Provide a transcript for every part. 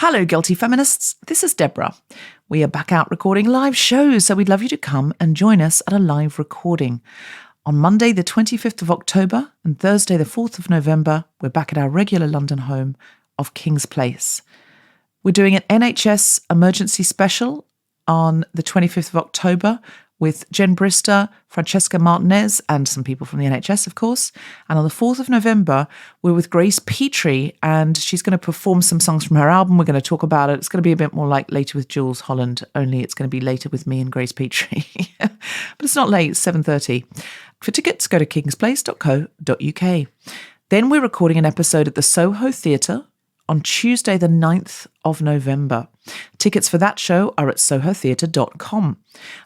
Hello, Guilty Feminists. This is Deborah. We are back out recording live shows, so we'd love you to come and join us at a live recording. On Monday, the 25th of October and Thursday, the 4th of November, we're back at our regular London home of King's Place. We're doing an NHS emergency special on the 25th of October with Jen Brister, Francesca Martinez, and some people from the NHS, of course. And on the 4th of November, we're with Grace Petrie, and she's going to perform some songs from her album. We're going to talk about it. It's going to be a bit more like Later with Jules Holland, only it's going to be later with me and Grace Petrie. But it's not late, it's 7:30. For tickets, go to kingsplace.co.uk. Then we're recording an episode at the Soho Theatre on Tuesday, the 9th of November. Tickets for that show are at sohotheatre.com.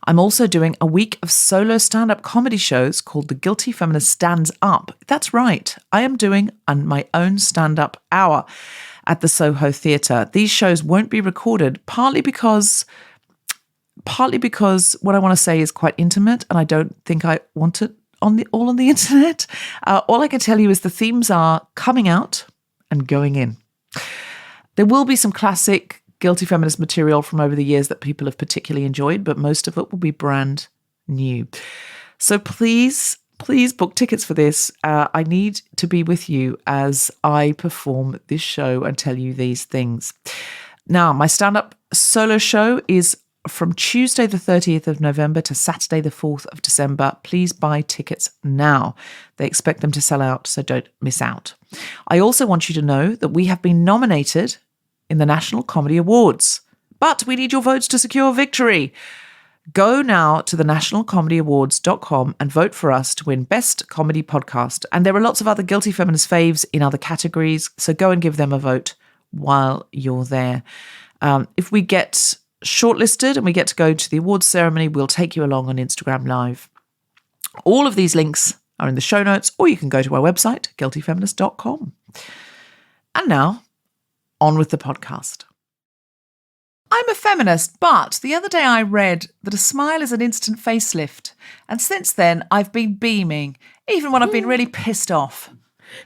I'm also doing a week of solo stand-up comedy shows called The Guilty Feminist Stands Up. That's right, I am doing my own stand-up hour at the Soho Theatre. These shows won't be recorded, partly because what I want to say is quite intimate, and I don't think I want it all on the internet. All I can tell you is the themes are coming out and going in. There will be some classic Guilty Feminist material from over the years that people have particularly enjoyed, but most of it will be brand new. So please book tickets for this. I need to be with you as I perform this show and tell you these things. Now, my stand-up solo show is from Tuesday the 30th of November to Saturday the 4th of December. Please buy tickets now. They expect them to sell out, so don't miss out. I also want you to know that we have been nominated in the National Comedy Awards, but we need your votes to secure victory. Go now to the nationalcomedyawards.com and vote for us to win Best Comedy Podcast. And there are lots of other Guilty Feminist faves in other categories, so go and give them a vote while you're there. If we get shortlisted and we get to go to the awards ceremony, we'll take you along on Instagram Live. All of these links are in the show notes, or you can go to our website, guiltyfeminist.com. And now, on with the podcast. I'm a feminist, but the other day I read that a smile is an instant facelift, and since then I've been beaming, even when I've been really pissed off.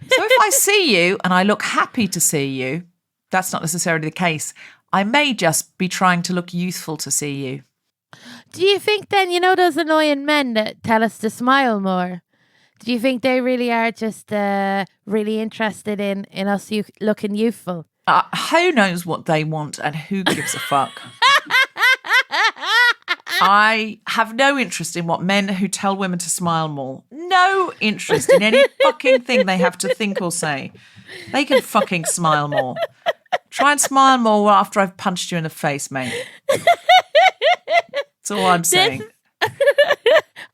So if I see you and I look happy to see you, that's not necessarily the case. I may just be trying to look youthful to see you. Do you think then, those annoying men that tell us to smile more? Do you think they really are just really interested in us looking youthful? Who knows what they want and who gives a fuck? I have no interest in what men who tell women to smile more. No interest in any fucking thing they have to think or say. They can fucking smile more. Try and smile more after I've punched you in the face, mate. That's all I'm saying.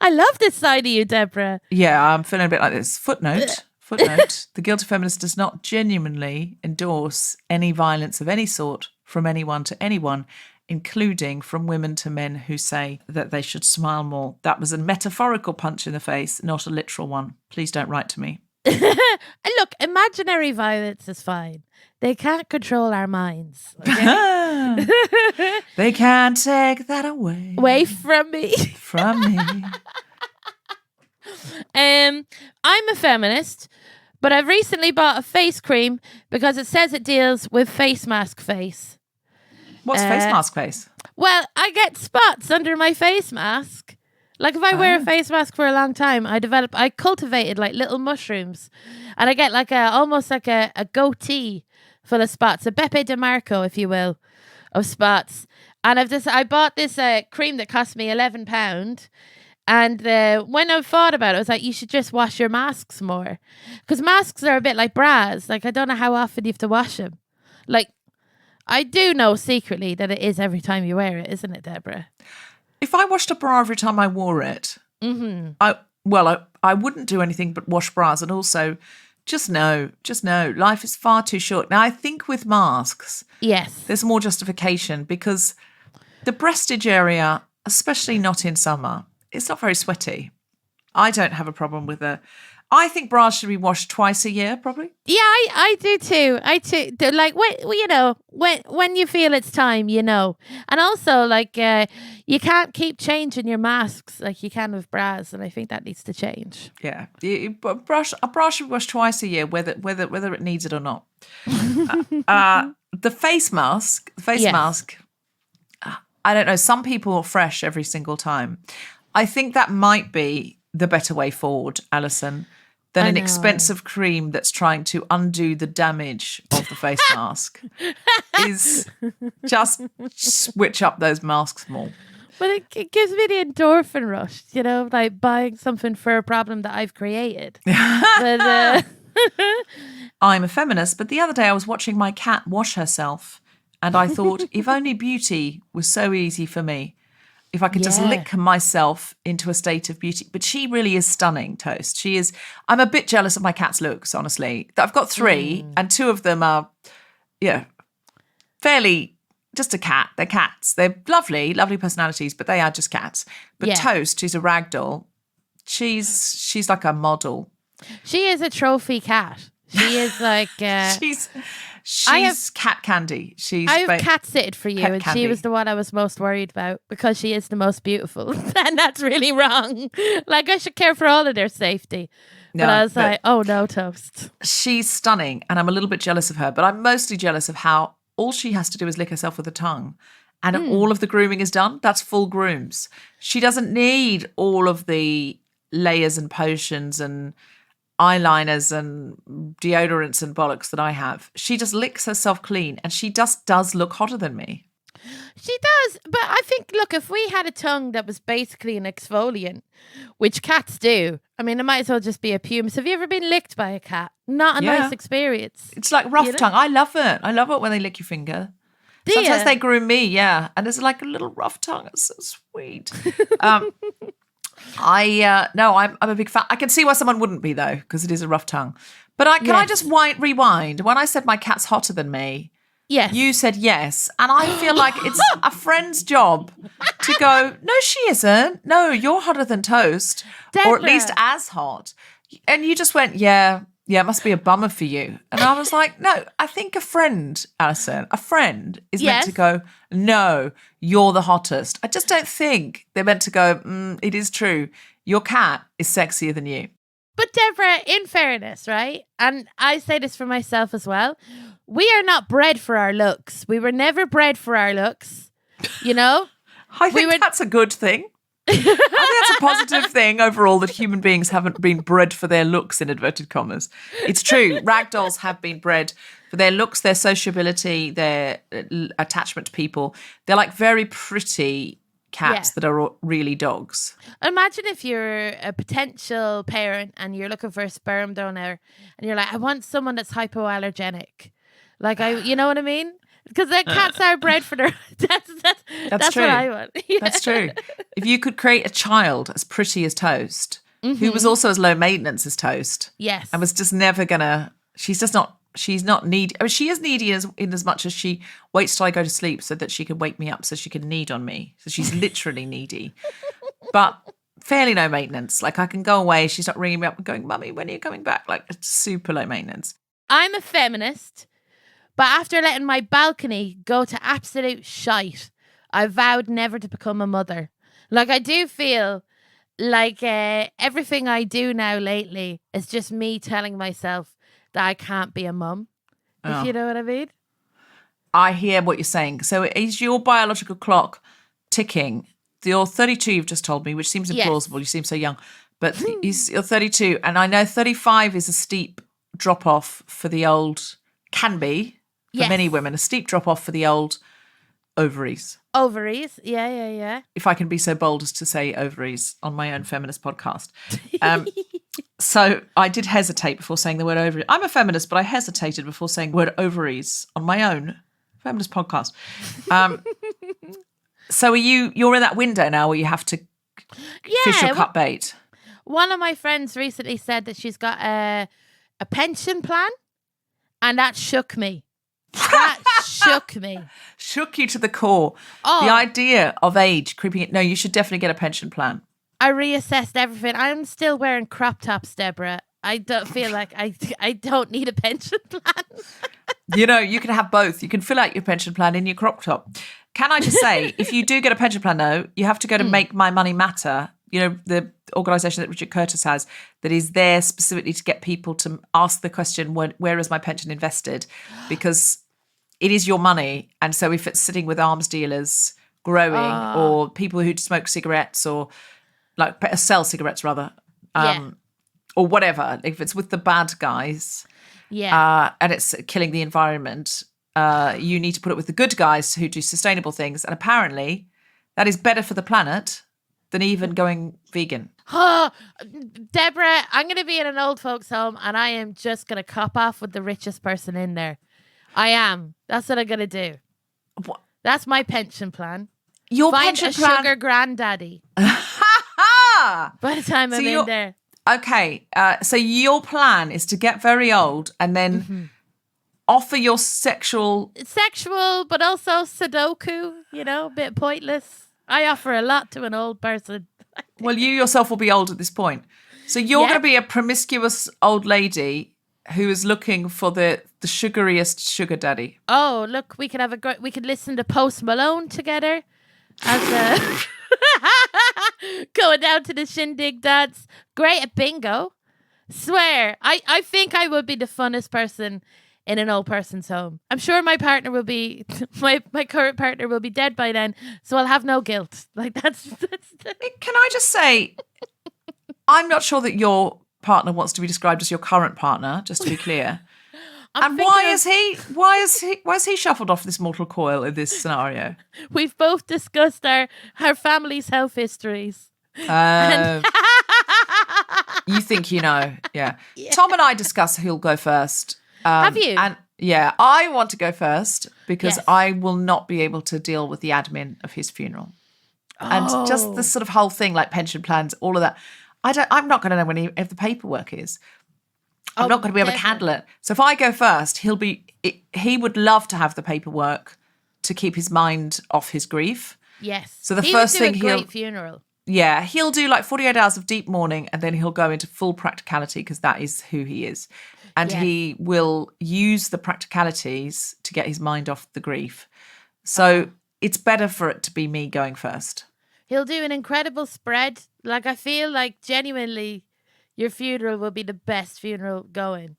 I love this side of you, Deborah. Yeah, I'm feeling a bit like this. Footnote. The Guilty Feminist does not genuinely endorse any violence of any sort from anyone to anyone, including from women to men who say that they should smile more. That was a metaphorical punch in the face, not a literal one. Please don't write to me. Look, imaginary violence is fine. They can't control our minds. Okay? They can't take that away. Away from me. From me. I'm a feminist, but I've recently bought a face cream because it says it deals with face mask face. What's face mask face? Well, I get spots under my face mask. Like if I wear a face mask for a long time, I cultivated like little mushrooms, and I get like almost like a goatee full of spots, a Beppe DeMarco, if you will, of spots. And I bought this cream that cost me £11. And when I thought about it, I was like, you should just wash your masks more. Because masks are a bit like bras. Like, I don't know how often you have to wash them. Like, I do know secretly that it is every time you wear it, isn't it, Deborah? If I washed a bra every time I wore it, I wouldn't do anything but wash bras. And also, just know, life is far too short. Now, I think with masks, yes, there's more justification because the breastage area, especially not in summer, it's not very sweaty. I don't have a problem with I think bras should be washed twice a year, probably. Yeah, I do too. I too. Like, when you feel it's time, And also, like, you can't keep changing your masks like you can with bras, and I think that needs to change. Yeah, a bra should be washed twice a year, whether it needs it or not. The face mask. I don't know. Some people are fresh every single time. I think that might be the better way forward, Alison, than an expensive cream that's trying to undo the damage of the face mask. Is just switch up those masks more. But it gives me the endorphin rush, like buying something for a problem that I've created. But, I'm a feminist, but the other day I was watching my cat wash herself, and I thought, if only beauty was so easy for me. If I could just lick myself into a state of beauty. But she really is stunning, Toast. She is. I'm a bit jealous of my cat's looks, honestly. I've got 3, and 2 of them are, fairly just a cat. They're cats. They're lovely, lovely personalities, but they are just cats. But Toast, who's a ragdoll, she's like a model. She is a trophy cat. She is like... She's cat candy. I have cat sitted for you, and candy. She was the one I was most worried about because she is the most beautiful, and that's really wrong. Like, I should care for all of their safety. But I was like, oh no, Toast. She's stunning, and I'm a little bit jealous of her, but I'm mostly jealous of how all she has to do is lick herself with a tongue, and all of the grooming is done. That's full grooms. She doesn't need all of the layers and potions and eyeliners and deodorants and bollocks that I have. She just licks herself clean, and she just does look hotter than me. She does, but I think, look, if we had a tongue that was basically an exfoliant, which cats do, I mean, it might as well just be a pumice. Have you ever been licked by a cat? Not a nice experience. It's like rough tongue. I love it. I love it when they lick your finger. Sometimes they groom me, and there's like a little rough tongue. It's so sweet. I'm a big fan. I can see why someone wouldn't be, though, because it is a rough tongue. But I just rewind? When I said my cat's hotter than me, yes, you said yes. And I feel like it's a friend's job to go, no, she isn't. No, you're hotter than Toast. Deborah. Or at least as hot. And you just went, yeah, it must be a bummer for you. And I was like, no, I think a friend, Alison, is meant to go, no, you're the hottest. I just don't think they're meant to go, it is true. Your cat is sexier than you. But Deborah, in fairness, right? And I say this for myself as well. We are not bred for our looks. We were never bred for our looks, I think that's a good thing. I think that's a positive thing overall, that human beings haven't been bred for their looks, in inverted commas. It's true. Ragdolls have been bred for their looks, their sociability, their attachment to people. They're like very pretty cats that are really dogs. Imagine if you're a potential parent and you're looking for a sperm donor and you're like, I want someone that's hypoallergenic. Like, you know what I mean? Because the cats are bred for their... That's true. What I want. Yeah. That's true. If you could create a child as pretty as Toast, who was also as low maintenance as Toast, yes, and was just never gonna... She's not needy. I mean, she is needy in as much as she waits till I go to sleep so that she can wake me up so she can knead on me. So she's literally needy. But fairly low maintenance. Like, I can go away. She's not ringing me up and going, Mummy, when are you coming back? Like, it's super low maintenance. I'm a feminist. But after letting my balcony go to absolute shite, I vowed never to become a mother. Like, I do feel like everything I do now lately is just me telling myself that I can't be a mum. If you know what I mean? I hear what you're saying. So is your biological clock ticking? You're 32, you've just told me, which seems implausible. You seem so young. But you're 32. And I know 35 is a steep drop-off for the old... Can be. For many women, a steep drop-off for the old ovaries. Ovaries, yeah. If I can be so bold as to say ovaries on my own feminist podcast. So I did hesitate before saying the word ovary. I'm a feminist, but I hesitated before saying the word ovaries on my own feminist podcast. So you're in that window now where you have to fish or cut bait? One of my friends recently said that she's got a pension plan, and that shook me. That shook me. Shook you to the core. The idea of age creeping in. No, you should definitely get a pension plan. I reassessed everything. I'm still wearing crop tops, Deborah. I don't feel like I don't need a pension plan. You know, you can have both. You can fill out your pension plan in your crop top. Can I just say, if you do get a pension plan, though, you have to go to Make My Money Matter, you know, the organisation that Richard Curtis has that is there specifically to get people to ask the question, where is my pension invested? Because it is your money. And so if it's sitting with arms dealers growing or people who smoke cigarettes or like sell cigarettes rather, or whatever, if it's with the bad guys and it's killing the environment, you need to put it with the good guys who do sustainable things. And apparently that is better for the planet than even going vegan. Oh, Deborah, I'm going to be in an old folks home and I am just going to cop off with the richest person in there. I am. That's what I'm going to do. What? That's my pension plan. Your Find pension a plan? sugar granddaddy. By the time I'm in there. Okay, so your plan is to get very old and then offer your sexual, but also Sudoku, you know, a bit pointless. I offer a lot to an old person. Well, you yourself will be old at this point. So you're going to be a promiscuous old lady who is looking for the sugariest sugar daddy. Oh, look, we could listen to Post Malone together as going down to the shindig dance. Great at bingo. Swear, I think I would be the funnest person in an old person's home. I'm sure my partner will be my current partner will be dead by then, so I'll have no guilt. Like that's Can I just say, I'm not sure that your partner wants to be described as your current partner, just to be clear. And why is he shuffled off this mortal coil in this scenario? We've both discussed our family's health histories. You think you know, yeah. Tom and I discuss who'll go first. Have you? And yeah, I want to go first because I will not be able to deal with the admin of his funeral. And just the sort of whole thing, like pension plans, all of that. I'm not going to know when if the paperwork is. I'm not going to be able to handle it. So if I go first, he would love to have the paperwork to keep his mind off his grief. Yes. So the first thing great funeral. Yeah, he'll do like 48 hours of deep mourning and then he'll go into full practicality because that is who he is. And he will use the practicalities to get his mind off the grief. So it's better for it to be me going first. He'll do an incredible spread. Like, I feel like genuinely your funeral will be the best funeral going.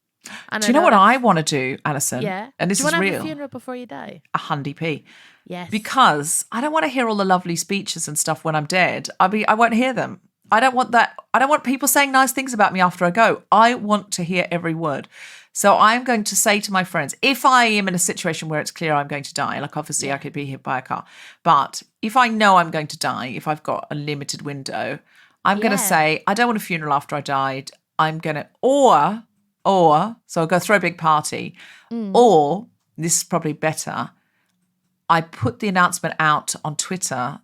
And do you know what I want to do, Alison? Yeah. And this do you is want to real. have a funeral before you die? A hundy P. Yes. Because I don't want to hear all the lovely speeches and stuff when I'm dead. I won't hear them. I don't want that. I don't want people saying nice things about me after I go. I want to hear every word. So I'm going to say to my friends, if I am in a situation where it's clear I'm going to die, like obviously I could be hit by a car, but if I know I'm going to die, if I've got a limited window, I'm going to say, I don't want a funeral after I died. I'm going to, or, so I'll go throw a big party, or, this is probably better, I put the announcement out on Twitter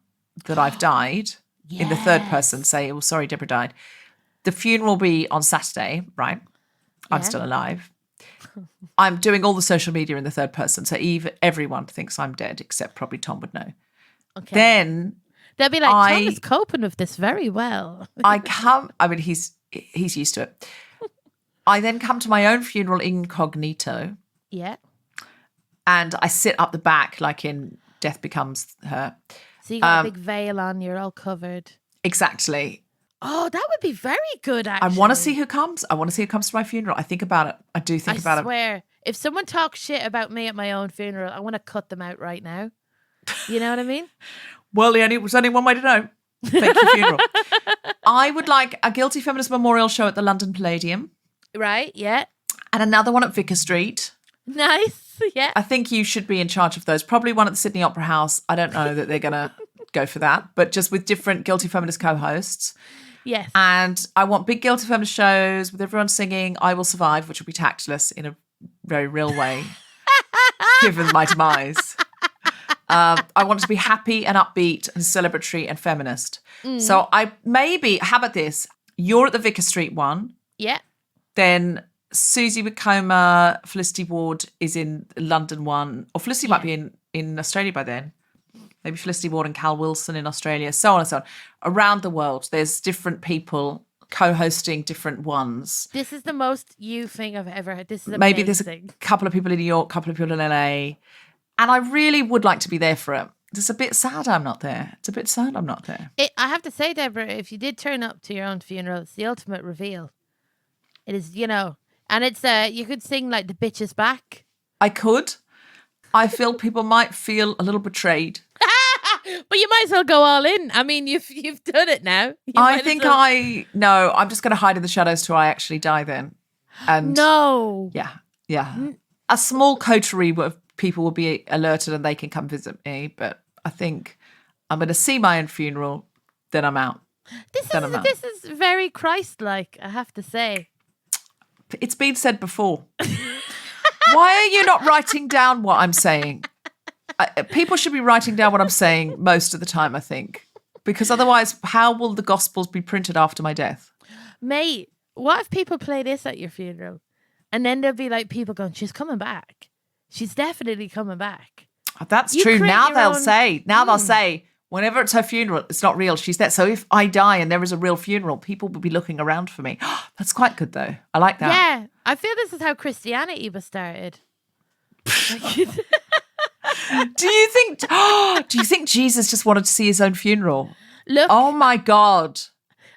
that I've died in the third person, say, oh, sorry, Deborah died. The funeral will be on Saturday, right? I'm still alive. I'm doing all the social media in the third person, so everyone thinks I'm dead, except probably Tom would know. Okay. Then they'll be like, Tom is coping with this very well. He's used to it. I then come to my own funeral incognito. Yeah. And I sit up the back like in Death Becomes Her. So you got a big veil on, you're all covered. Exactly. Oh, that would be very good, actually. I want to see who comes. I want to see who comes to my funeral. I think about it. I do think about it. I swear, if someone talks shit about me at my own funeral, I want to cut them out right now. You know what I mean? Well, it was only one way to know. Fake your funeral. I would like a Guilty Feminist memorial show at the London Palladium. Right, yeah. And another one at Vicar Street. Nice, yeah. I think you should be in charge of those. Probably one at the Sydney Opera House. I don't know that they're going to go for that, but just with different Guilty Feminist co-hosts. Yes. And I want big Guilty Feminist shows with everyone singing I Will Survive, which will be tactless in a very real way, given my demise. I want it to be happy and upbeat and celebratory and feminist. So how about this? You're at the Vicar Street one. Yeah. Then Susie Wicoma, Felicity Ward is in London one. Or Felicity might be in Australia by then. Maybe Felicity Ward and Cal Wilson in Australia, so on and so on. Around the world, there's different people co-hosting different ones. This is the most you thing I've ever heard. This is amazing. Maybe there's a couple of people in New York, a couple of people in LA. And I really would like to be there for it. It's a bit sad I'm not there. I have to say, Deborah, if you did turn up to your own funeral, it's the ultimate reveal. It is, and it's you could sing like the bitch is back. I could. I feel people might feel a little betrayed. But you might as well go all in. I mean, you've done it now. I'm just going to hide in the shadows till I actually die then. And no. Yeah. A small coterie of people will be alerted and they can come visit me. But I think I'm going to see my own funeral, then I'm out. This is very Christ-like, I have to say. It's been said before. Why are you not writing down what I'm saying? People should be writing down what I'm saying most of the time, I think. Because otherwise, how will the Gospels be printed after my death? Mate, what if people play this at your funeral? And then there'll be like people going, she's coming back. She's definitely coming back. That's true. Now they'll say, whenever it's her funeral, it's not real. She's there. So if I die and there is a real funeral, people will be looking around for me. That's quite good, though. I like that. Yeah. I feel this is how Christianity was started. Do you think Jesus just wanted to see his own funeral? Look. Oh my God.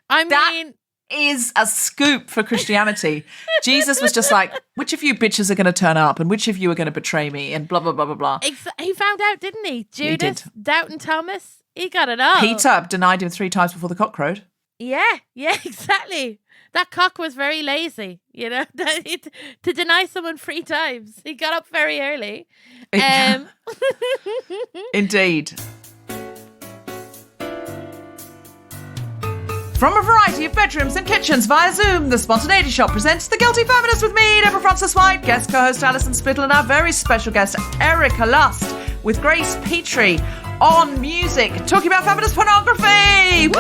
That is a scoop for Christianity. Jesus was just like, which of you bitches are going to turn up and which of you are going to betray me and blah, blah, blah, blah, blah. He found out, didn't he? Judas, Doubting Thomas, he got it all. Peter denied him 3 times before the cock crowed. Yeah, exactly. That cock was very lazy, to deny someone 3 times. He got up very early. Indeed. From a variety of bedrooms and kitchens via Zoom, the Spontaneity Shop presents The Guilty Feminist with me, Deborah Frances-White, guest co-host Alison Spittle, and our very special guest, Erika Lust, with Grace Petrie on music, talking about feminist pornography. Woo!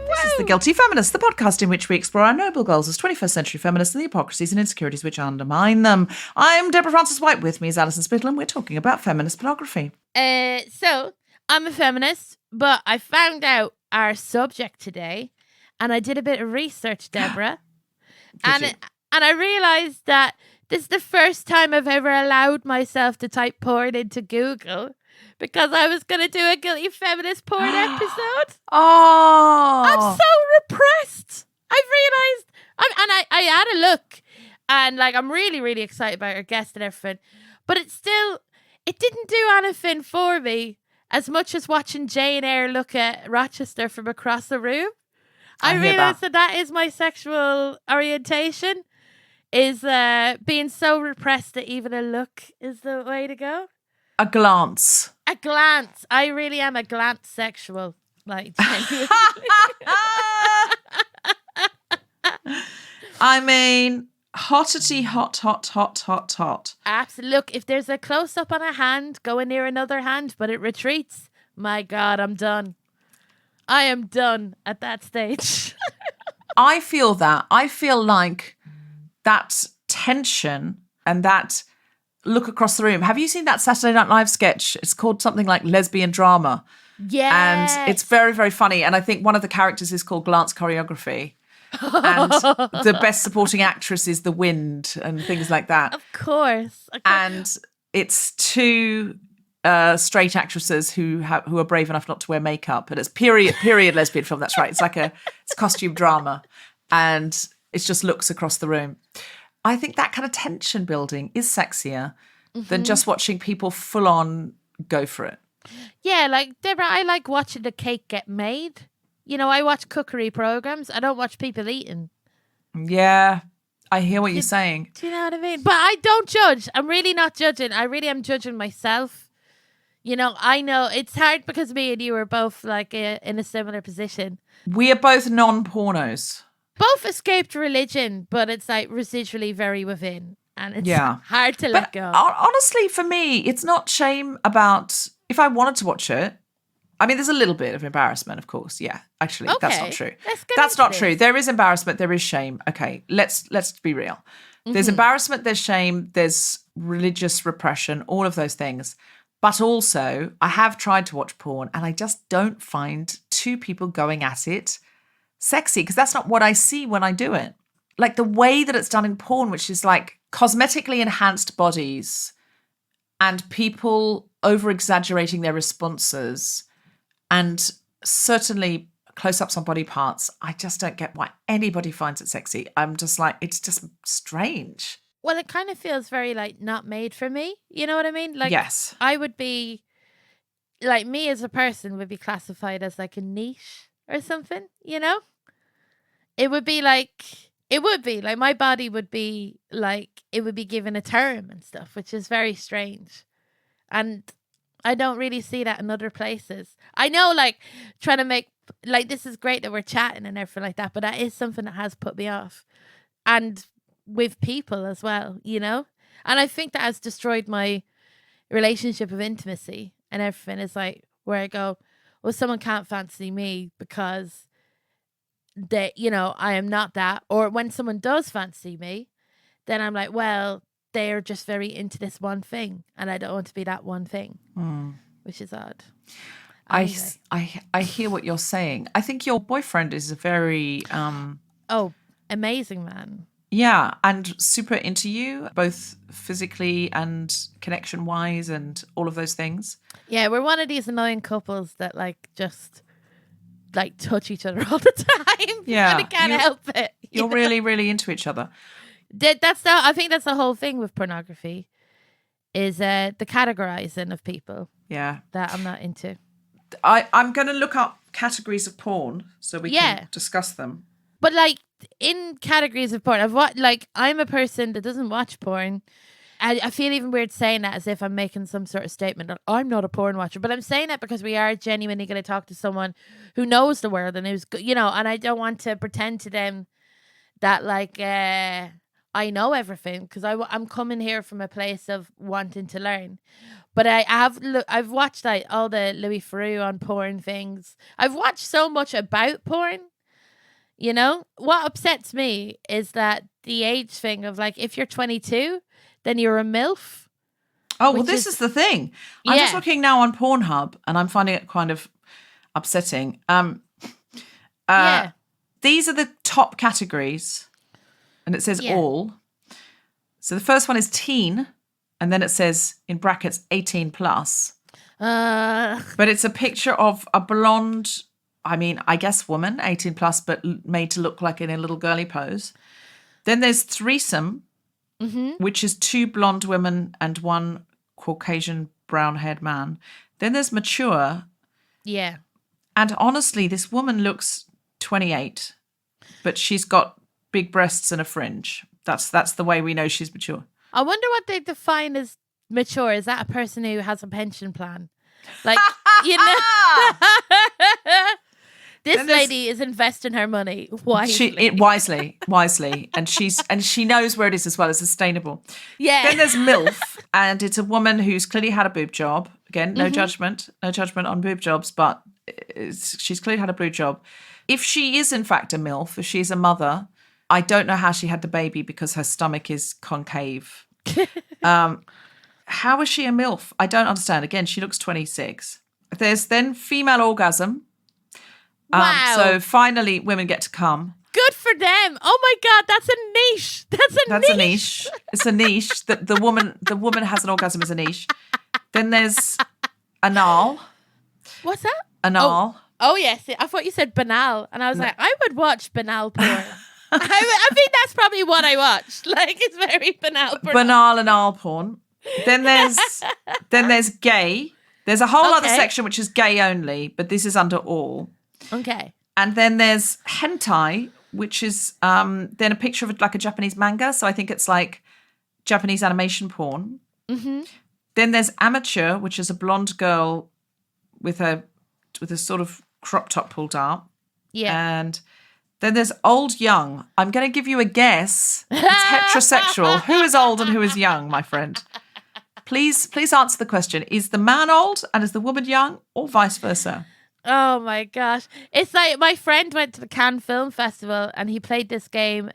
This is The Guilty Feminist, the podcast in which we explore our noble goals as 21st century feminists and the hypocrisies and insecurities which undermine them. I'm Deborah Frances-White, with me is Alison Spittle, and we're talking about feminist pornography. So, I'm a feminist, but I found out our subject today, and I did a bit of research, Deborah, and I realised that this is the first time I've ever allowed myself to type porn into Google, because I was going to do a Guilty Feminist porn episode. Oh, I'm so repressed. I've realised, and I had a look, and like I'm really, really excited about our guest and everything, but it didn't do anything for me as much as watching Jane Eyre look at Rochester from across the room. I realised that is my sexual orientation, is being so repressed that even a look is the way to go. A glance. A glance. I really am a glance sexual. Like, genuinely. I mean, hottity hot. Absolutely. Look, if there's a close-up on a hand, go near another hand, but it retreats. My God, I'm done. I am done at that stage. I feel that. I feel like that tension and that look across the room. Have you seen that Saturday Night Live sketch? It's called something like Lesbian Drama. Yeah. And it's very, very funny. And I think one of the characters is called Glance Choreography. And the best supporting actress is The Wind and things like that. Of course. And it's 2 straight actresses who are brave enough not to wear makeup. And it's period lesbian film. That's right. It's like it's costume drama. And it just looks across the room. I think that kind of tension building is sexier than just watching people full on go for it. Yeah, like, Deborah, I like watching the cake get made. I watch cookery programs. I don't watch people eating. Yeah, I hear what you're saying. Do you know what I mean? But I don't judge. I'm really not judging. I really am judging myself. I know it's hard because me and you are both like in a similar position. We are both non-pornos. Both escaped religion, but it's like residually very within. And it's hard to let go. Honestly, for me, it's not shame about if I wanted to watch it. I mean, there's a little bit of embarrassment, of course. Yeah, actually, that's not true. That's not true. There is embarrassment. There is shame. Okay, let's be real. There's embarrassment. There's shame. There's religious repression. All of those things. But also, I have tried to watch porn, and I just don't find 2 people going at it sexy because that's not what I see when I do it. Like the way that it's done in porn, which is like cosmetically enhanced bodies and people over-exaggerating their responses and certainly close-ups on body parts. I just don't get why anybody finds it sexy. I'm just like, it's just strange. Well, it kind of feels very like not made for me. You know what I mean? Like, yes. I would be, like, me as a person would be classified as like a niche or something, you know? It would be like my body would be like, it would be given a term and stuff, which is very strange. And I don't really see that in other places. I know, like, trying to make, like, this is great that we're chatting and everything like that, but that is something that has put me off. And with people as well, you know? And I think that has destroyed my relationship of intimacy and everything. Is like, where I go, well, someone can't fancy me because they, you know, I am not that. Or when someone does fancy me, then I'm like, well, they're just very into this one thing and I don't want to be that one thing, which is odd. Anyway. I hear what you're saying. I think your boyfriend is a very... amazing man. Yeah, and super into you, both physically and connection-wise and all of those things. Yeah, we're one of these annoying couples that, like, just, like, touch each other all the time. Yeah. And I can't help it. You're really, really into each other. I think that's the whole thing with pornography, is the categorizing of people. Yeah. That I'm not into. I'm going to look up categories of porn so we can discuss them. But, like, in categories of porn, I'm a person that doesn't watch porn. I feel even weird saying that as if I'm making some sort of statement that I'm not a porn watcher. But I'm saying that because we are genuinely going to talk to someone who knows the world and who's, you know, and I don't want to pretend to them that, like, I know everything, because I'm coming here from a place of wanting to learn. But I've watched, like, all the Louis Theroux on porn things. I've watched so much about porn. You know, what upsets me is that the age thing of, like, if you're 22, then you're a MILF. Oh, well, this is the thing. I'm just looking now on Pornhub and I'm finding it kind of upsetting. These are the top categories and it says all. So the first one is teen and then it says in brackets 18 plus. But it's a picture of a blonde... I mean, I guess woman, 18 plus, but made to look like in a little girly pose. Then there's threesome, which is 2 blonde women and 1 Caucasian brown-haired man. Then there's mature. Yeah. And honestly, this woman looks 28, but she's got big breasts and a fringe. That's the way we know she's mature. I wonder what they define as mature. Is that a person who has a pension plan? Like, you know... This lady is investing her money wisely. Wisely, and she knows where it is as well as sustainable. Yeah. Then there's MILF, and it's a woman who's clearly had a boob job. Again, no judgment on boob jobs, but she's clearly had a boob job. If she is in fact a MILF, if she's a mother, I don't know how she had the baby because her stomach is concave. How is she a MILF? I don't understand. Again, she looks 26. There's then female orgasm. Wow. So finally women get to come. Good for them. Oh my God, that's a niche. That's a niche. It's a niche. The woman has an orgasm as a niche. Then there's anal. What's that? Anal. Oh yes. I thought you said banal. And I was like, I would watch banal porn. I think that's probably what I watched. Like, it's very banal porn. Banal anal porn. Then there's gay. There's a whole other section which is gay only, but this is under all. Okay. And then there's hentai, which is then a picture of like a Japanese manga. So I think it's like Japanese animation porn. Mm-hmm. Then there's amateur, which is a blonde girl with a sort of crop top pulled out. Yeah. And then there's old young. I'm going to give you a guess. It's heterosexual. Who is old and who is young, my friend? Please answer the question. Is the man old and is the woman young, or vice versa? Oh my gosh. It's like my friend went to the Cannes Film Festival and he played this game,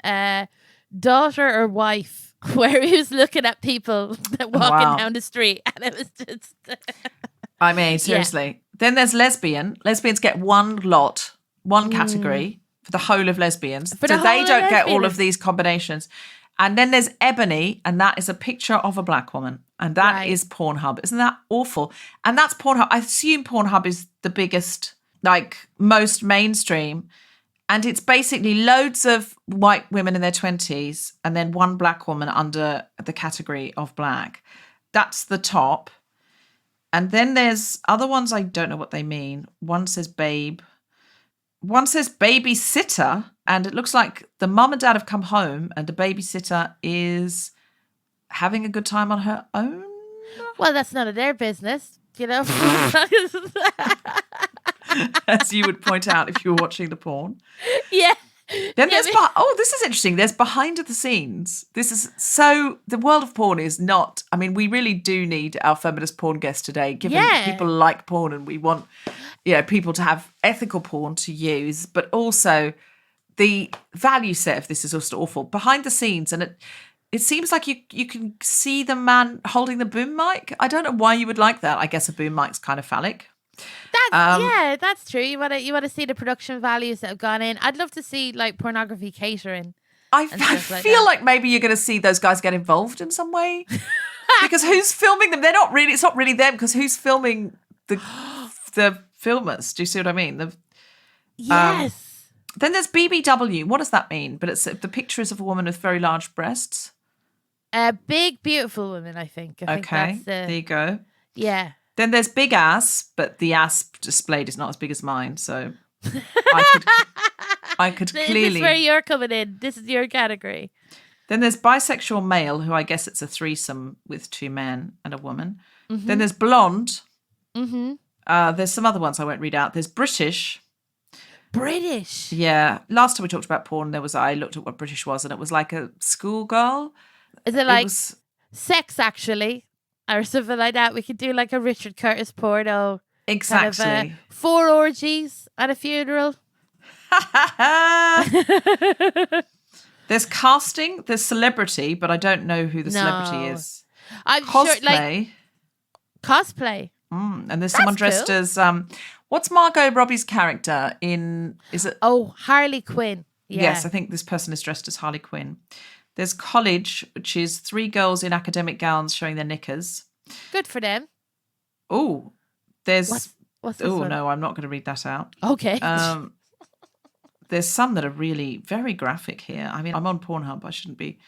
Daughter or Wife, where he was looking at people walking down the street, and it was just... I mean, seriously. Yeah. Then there's lesbian. Lesbians get one category, for the whole of lesbians. For so the they whole don't of get all lesbians. of these combinations. And then there's Ebony, and that is a picture of a black woman. And that is Pornhub. Isn't that awful? And that's Pornhub. I assume Pornhub is the biggest, like most mainstream. And it's basically loads of white women in their 20s and then one black woman under the category of black. That's the top. And then there's other ones, I don't know what they mean. One says babe. One says babysitter. And it looks like the mum and dad have come home and the babysitter is having a good time on her own. Well, that's none of their business, you know. As you would point out if you were watching the porn. Yeah. Then there's, this is interesting. There's behind the scenes. This is so, the world of porn is not, I mean, we really do need our feminist porn guest today, given people like porn and we want, people to have ethical porn to use, but also the value set of this is just awful. Behind the scenes, and it seems like you can see the man holding the boom mic. I don't know why you would like that. I guess a boom mic's kind of phallic. That's true. You want to see the production values that have gone in. I'd love to see like pornography catering. I feel like maybe you're going to see those guys get involved in some way because who's filming them? They're not really. It's not really them because who's filming the filmers? Do you see what I mean? Yes. Then there's BBW. What does that mean? But it's the picture is of a woman with very large breasts. Big, beautiful women. I think that's there you go. Yeah. Then there's big ass, but the ass displayed is not as big as mine, so I could clearly. This is where you're coming in. This is your category. Then there's bisexual male, who I guess it's a threesome with two men and a woman. Mm-hmm. Then there's blonde. Mm-hmm. There's some other ones I won't read out. There's British. British. Yeah. Last time we talked about porn, I looked at what British was, and it was like a schoolgirl. Is it like Sex Actually? Or something like that. We could do like a Richard Curtis porno. Exactly. Kind of, 4 orgies at a funeral. There's casting, there's celebrity, but I don't know who the celebrity is. I'm cosplay. Sure, like, cosplay. And there's someone dressed as what's Margot Robbie's character in? Is it? Oh, Harley Quinn. Yeah. Yes, I think this person is dressed as Harley Quinn. There's college, which is 3 girls in academic gowns showing their knickers. Good for them. Oh, there's. What's this one? No, I'm not going to read that out. Okay. There's some that are really very graphic here. I mean, I'm on Pornhub. I shouldn't be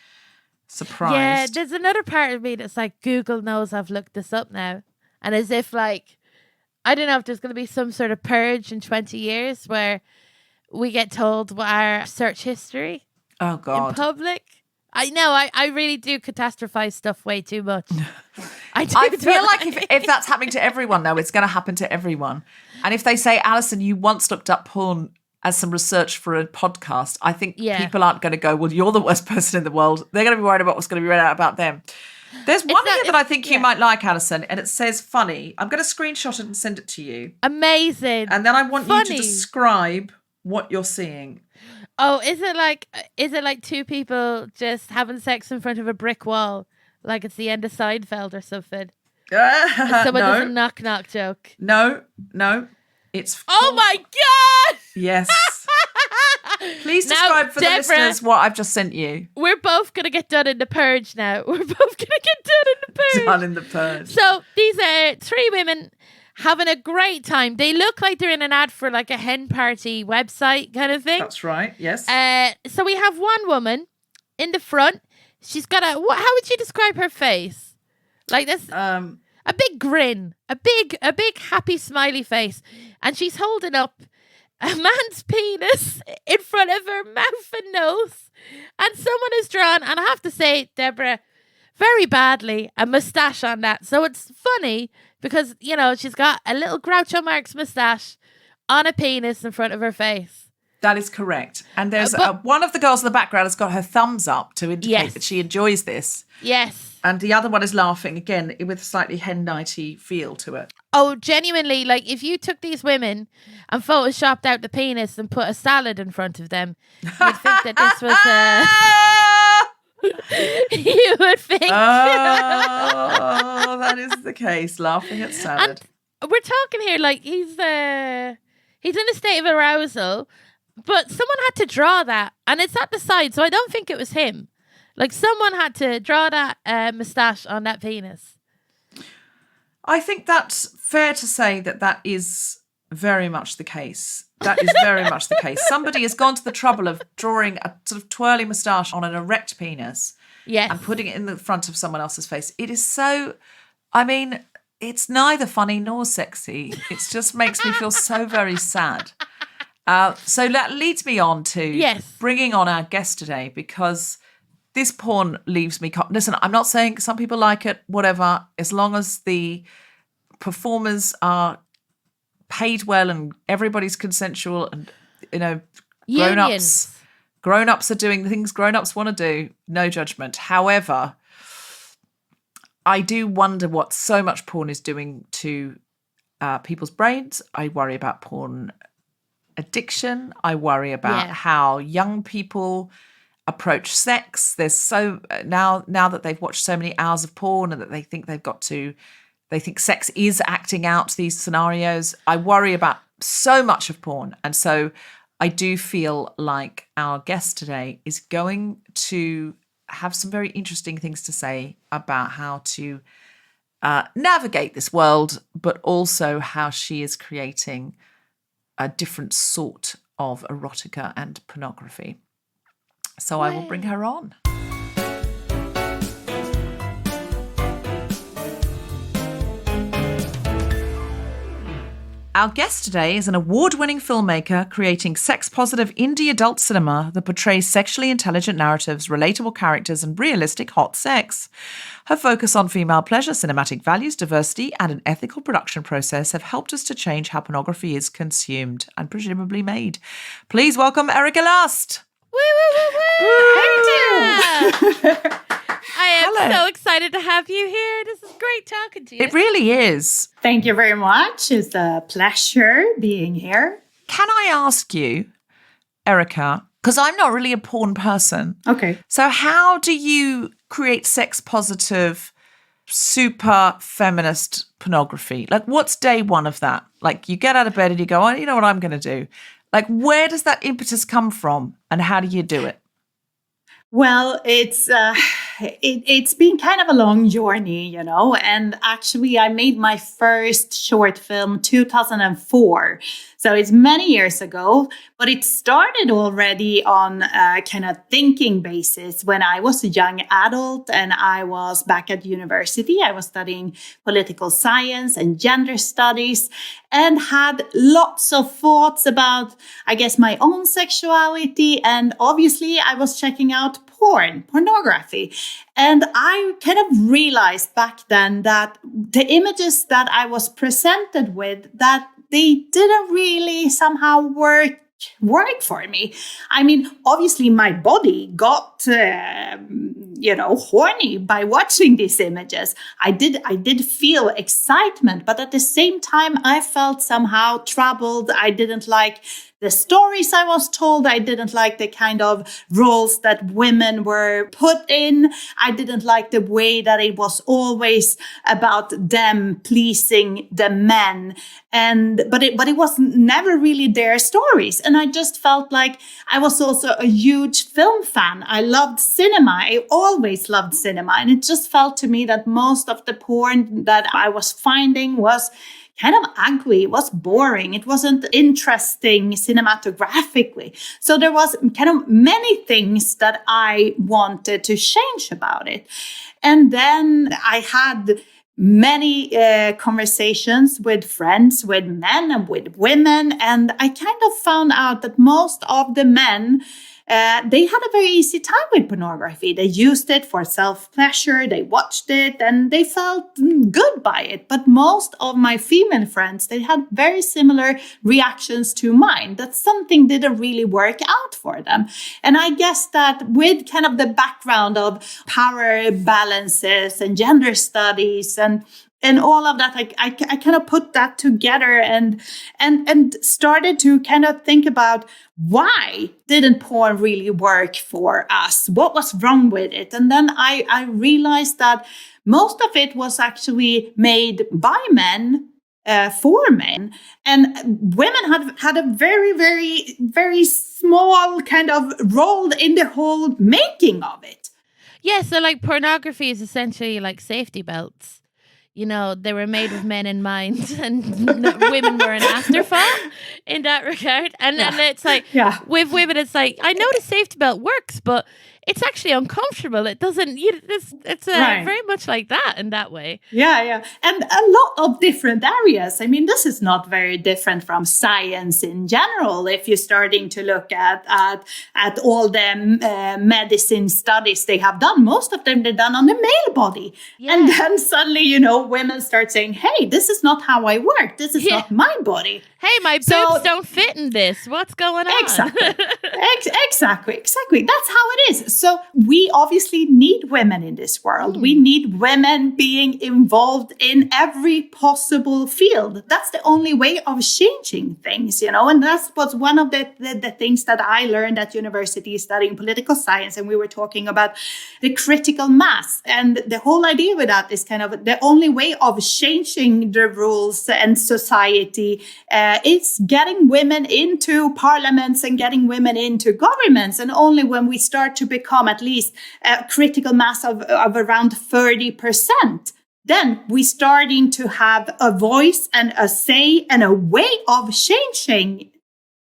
surprised. Yeah, there's another part of me that's like, Google knows I've looked this up now. And as if like, I don't know if there's going to be some sort of purge in 20 years where we get told what our search history in public. I know, I really do catastrophize stuff way too much. I feel like if that's happening to everyone now, it's going to happen to everyone. And if they say, Alison, you once looked up porn as some research for a podcast, I think people aren't going to go, well, you're the worst person in the world. They're going to be worried about what's going to be read out about them. There's one here that I think you might like, Alison, and it says funny. I'm going to screenshot it and send it to you. Amazing. And then I want you to describe what you're seeing. Oh, is it like 2 people just having sex in front of a brick wall? Like it's the end of Seinfeld or something? Someone does a knock-knock joke. No. It's... Oh my God! Yes. Please describe for the listeners what I've just sent you. We're both going to get done in the purge now. We're both going to get done in the purge. Done in the purge. So these are 3 women having a great time. They look like they're in an ad for like a hen party website kind of thing. That's right, yes. So we have one woman in the front. She's got how would you describe her face? Like this, a big grin, a big happy smiley face. And she's holding up a man's penis in front of her mouth and nose. And someone has drawn, and I have to say, Deborah, very badly, a moustache on that. So it's funny because, she's got a little Groucho Marx moustache on a penis in front of her face. That is correct. And there's one of the girls in the background has got her thumbs up to indicate that she enjoys this. Yes. And the other one is laughing, again, with a slightly hen nighty feel to it. Oh, genuinely, like if you took these women and photoshopped out the penis and put a salad in front of them, you'd think that this was you would think. Oh, that is the case. Laughing at salad. And we're talking here like he's in a state of arousal, But someone had to draw that, and it's at the side, so I don't think it was him. Like, someone had to draw that moustache on that penis. I think that's fair to say that is very much the case. That is very much the case. Somebody has gone to the trouble of drawing a sort of twirly moustache on an erect penis. Yes. And putting it in the front of someone else's face. It is so, I mean, it's neither funny nor sexy. It just makes me feel so very sad. So that leads me on to bringing on our guest today, because this porn leaves me... Listen, I'm not saying some people like it, whatever, as long as the performers are paid well and everybody's consensual and, you know, grown-ups are doing the things grown-ups want to do, no judgment. However, I do wonder what so much porn is doing to people's brains. I worry about porn addiction. I worry about how young people approach sex. There's so now that they've watched so many hours of porn and that they think they think sex is acting out these scenarios. I worry about so much of porn. And so I do feel like our guest today is going to have some very interesting things to say about how to navigate this world, but also how she is creating a different sort of erotica and pornography. So I will bring her on. Our guest today is an award-winning filmmaker creating sex-positive indie adult cinema that portrays sexually intelligent narratives, relatable characters, and realistic hot sex. Her focus on female pleasure, cinematic values, diversity, and an ethical production process have helped us to change how pornography is consumed and presumably made. Please welcome Erika Lust. Woo, woo, woo, woo. Thank you. I am so excited to have you here. This is great talking to you. It really is. Thank you very much. It's a pleasure being here. Can I ask you, Erika, because I'm not really a porn person. Okay. So how do you create sex-positive, super feminist pornography? Like, what's day one of that? Like, you get out of bed and you go, oh, you know what I'm going to do? Like, where does that impetus come from and how do you do it? Well, it's been kind of a long journey, you know, and actually I made my first short film 2004. So it's many years ago, but it started already on a kind of thinking basis when I was a young adult and I was back at university. I was studying political science and gender studies and had lots of thoughts about, I guess, my own sexuality. And obviously I was checking out pornography. And I kind of realized back then that the images that I was presented with, that they didn't really somehow work for me. I mean, obviously my body got, horny by watching these images. I did feel excitement, but at the same time, I felt somehow troubled. I didn't like the stories I was told. I didn't like the kind of roles that women were put in. I didn't like the way that it was always about them pleasing the men. But it was never really their stories. And I just felt like I was also a huge film fan. I loved cinema. I always loved cinema. And it just felt to me that most of the porn that I was finding was kind of ugly. It was boring. It wasn't interesting cinematographically. So there was kind of many things that I wanted to change about it. And then I had many conversations with friends, with men and with women. And I kind of found out that most of the men, they had a very easy time with pornography. They used it for self-pleasure. They watched it and they felt good by it. But most of my female friends, they had very similar reactions to mine, that something didn't really work out for them. And I guess that with kind of the background of power balances and gender studies and all of that, I kind of put that together and started to kind of think about why didn't porn really work for us? What was wrong with it? And then I realized that most of it was actually made by men for men. And women had a very, very, very small kind of role in the whole making of it. Yeah, so like pornography is essentially like safety belts. You know, they were made with men in mind, and women were an afterthought in that regard. And it's like, with women, it's like, I know the safety belt works, but it's actually uncomfortable. It doesn't, it's very much like that in that way. Yeah. And a lot of different areas. I mean, this is not very different from science in general. If you're starting to look at all the medicine studies they have done, most of them they're done on the male body. Yeah. And then suddenly, you know, women start saying, hey, this is not how I work. This is not my body. Hey, my boobs don't fit in this. What's going on? Exactly. That's how it is. So we obviously need women in this world. We need women being involved in every possible field. That's the only way of changing things, you know, and that's what's one of the things that I learned at university studying political science. And we were talking about the critical mass. And the whole idea with that is kind of the only way of changing the rules and society is getting women into parliaments and getting women into governments. And only when we start to become at least a critical mass of around 30%, then we're starting to have a voice and a say and a way of changing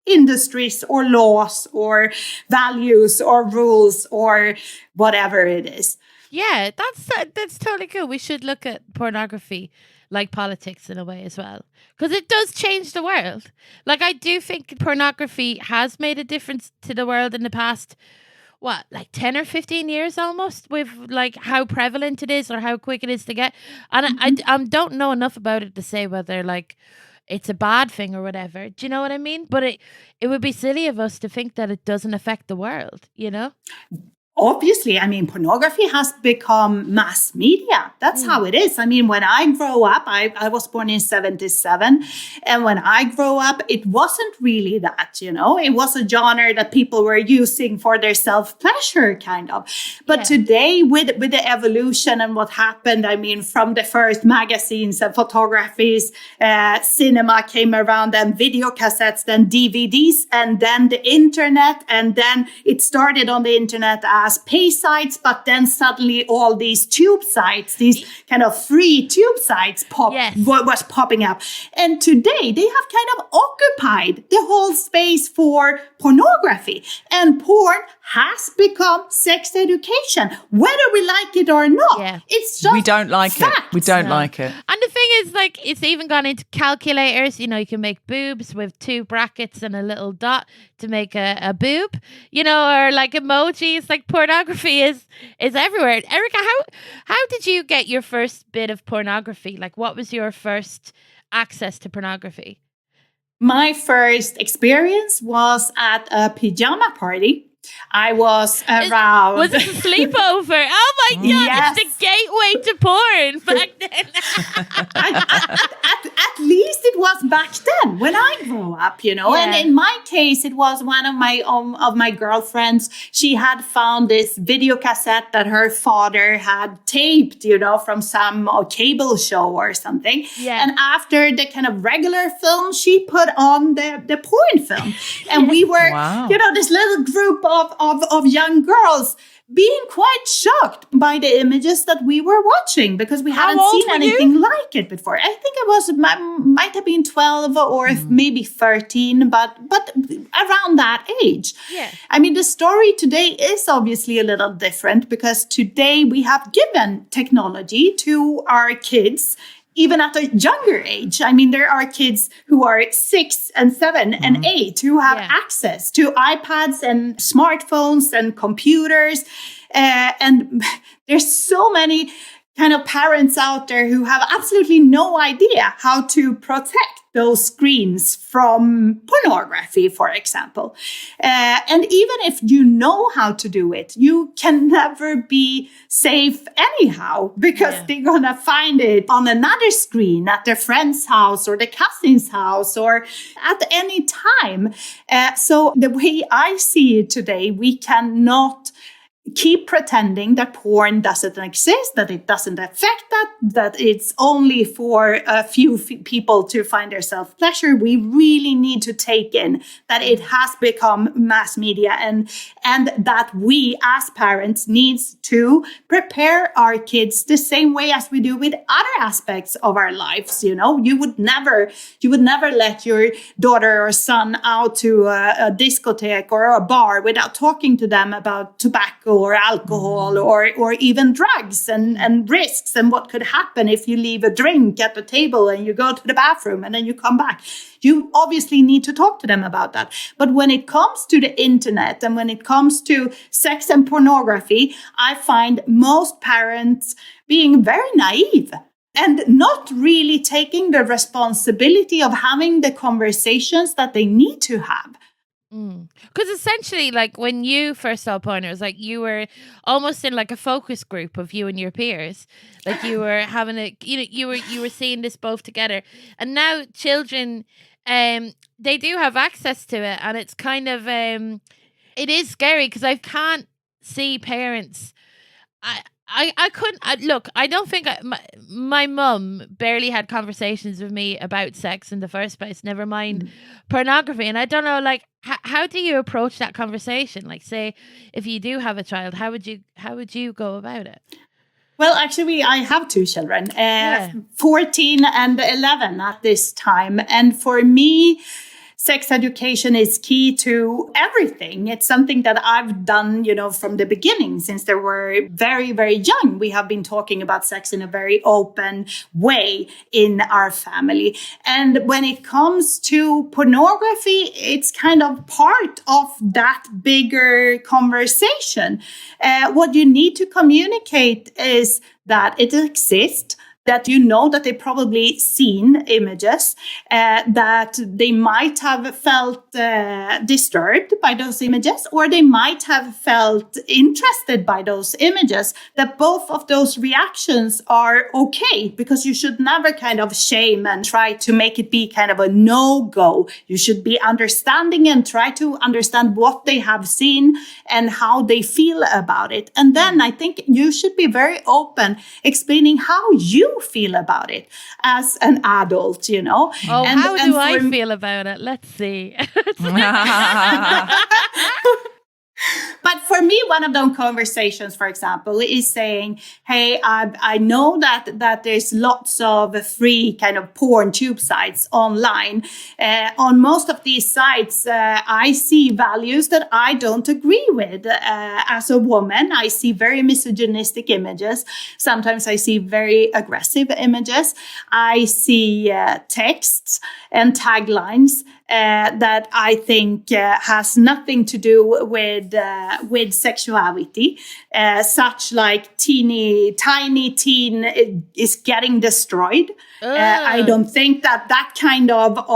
industries or laws or values or rules or whatever it is. Yeah, that's totally cool. We should look at pornography like politics in a way as well, because it does change the world. Like, I do think pornography has made a difference to the world in the past, like 10 or 15 years almost, with like how prevalent it is or how quick it is to get. And I don't know enough about it to say whether like it's a bad thing or whatever. Do you know what I mean? But it would be silly of us to think that it doesn't affect the world, you know? Obviously, I mean, pornography has become mass media. That's how it is. I mean, when I grow up, I was born in 1977. And when I grow up, it wasn't really that, you know, it was a genre that people were using for their self-pleasure kind of. But today with the evolution and what happened, I mean, from the first magazines and photographies, cinema came around, then video cassettes, then DVDs, and then the internet. And then it started on the internet as pay sites, but then suddenly all these tube sites, these kind of free tube sites was popping up. And today they have kind of occupied the whole space for pornography. And porn has become sex education, whether we like it or not. Yeah. It's just we don't like fact. it. We don't like it. And the thing is, like, it's even gone into calculators. You know, you can make boobs with 2 brackets and a little dot to make a boob, you know, or like emojis. Like, pornography is everywhere. Erika, how did you get your first bit of pornography? Like, what was your first access to pornography? My first experience was at a pajama party. I was around. Was it a sleepover? Oh my God, yes. It's the gateway to porn back then. At least it was back then when I grew up, you know. Yeah. And in my case, it was one of my girlfriends. She had found this video cassette that her father had taped, you know, from some cable show or something. Yeah. And after the kind of regular film, she put on the porn film. And we were, you know, this little group of young girls being quite shocked by the images that we were watching because we hadn't seen anything like it before. I think it might have been 12 or maybe 13, but around that age. Yeah. I mean, the story today is obviously a little different because today we have given technology to our kids even at a younger age. I mean, there are kids who are 6 and 7 and 8 who have access to iPads and smartphones and computers. And there's so many kind of parents out there who have absolutely no idea how to protect those screens from pornography, for example. And even if you know how to do it, you can never be safe anyhow because they're going to find it on another screen at their friend's house or the cousin's house or at any time. So the way I see it today, we cannot keep pretending that porn doesn't exist, that it doesn't affect that it's only for a few people to find their self-pleasure. We really need to take in that it has become mass media, and that we as parents needs to prepare our kids the same way as we do with other aspects of our lives. You know, you would never let your daughter or son out to a discotheque or a bar without talking to them about tobacco or alcohol or even drugs and risks and what could happen if you leave a drink at the table and you go to the bathroom and then you come back. You obviously need to talk to them about that. But when it comes to the internet and when it comes to sex and pornography, I find most parents being very naive and not really taking the responsibility of having the conversations that they need to have. Because essentially, like when you first saw porn, it was like you were almost in like a focus group of you and your peers. Like you were having you were seeing this both together. And now children, they do have access to it, and it's kind of it is scary because I can't see parents. I couldn't look. I don't think my mum barely had conversations with me about sex in the first place. Never mind pornography. And I don't know, like, how do you approach that conversation? Like, say, if you do have a child, how would you go about it? Well, actually, I have two children, 14 and 11 at this time, and for me, sex education is key to everything. It's something that I've done, from the beginning, since they were very, very young. We have been talking about sex in a very open way in our family. And when it comes to pornography, it's kind of part of that bigger conversation. What you need to communicate is that it exists, that that they probably seen images, that they might have felt disturbed by those images, or they might have felt interested by those images, that both of those reactions are okay, because you should never kind of shame and try to make it be kind of a no-go. You should be understanding and try to understand what they have seen and how they feel about it. And then I think you should be very open, explaining how you feel about it as an adult, Oh, how do I feel about it? Let's see. But for me, one of those conversations, for example, is saying, hey, I know that there's lots of free kind of porn tube sites online. On most of these sites, I see values that I don't agree with. As a woman, I see very misogynistic images. Sometimes I see very aggressive images. I see texts and taglines that I think has nothing to do with sexuality, such like tiny teen is getting destroyed. I don't think that kind of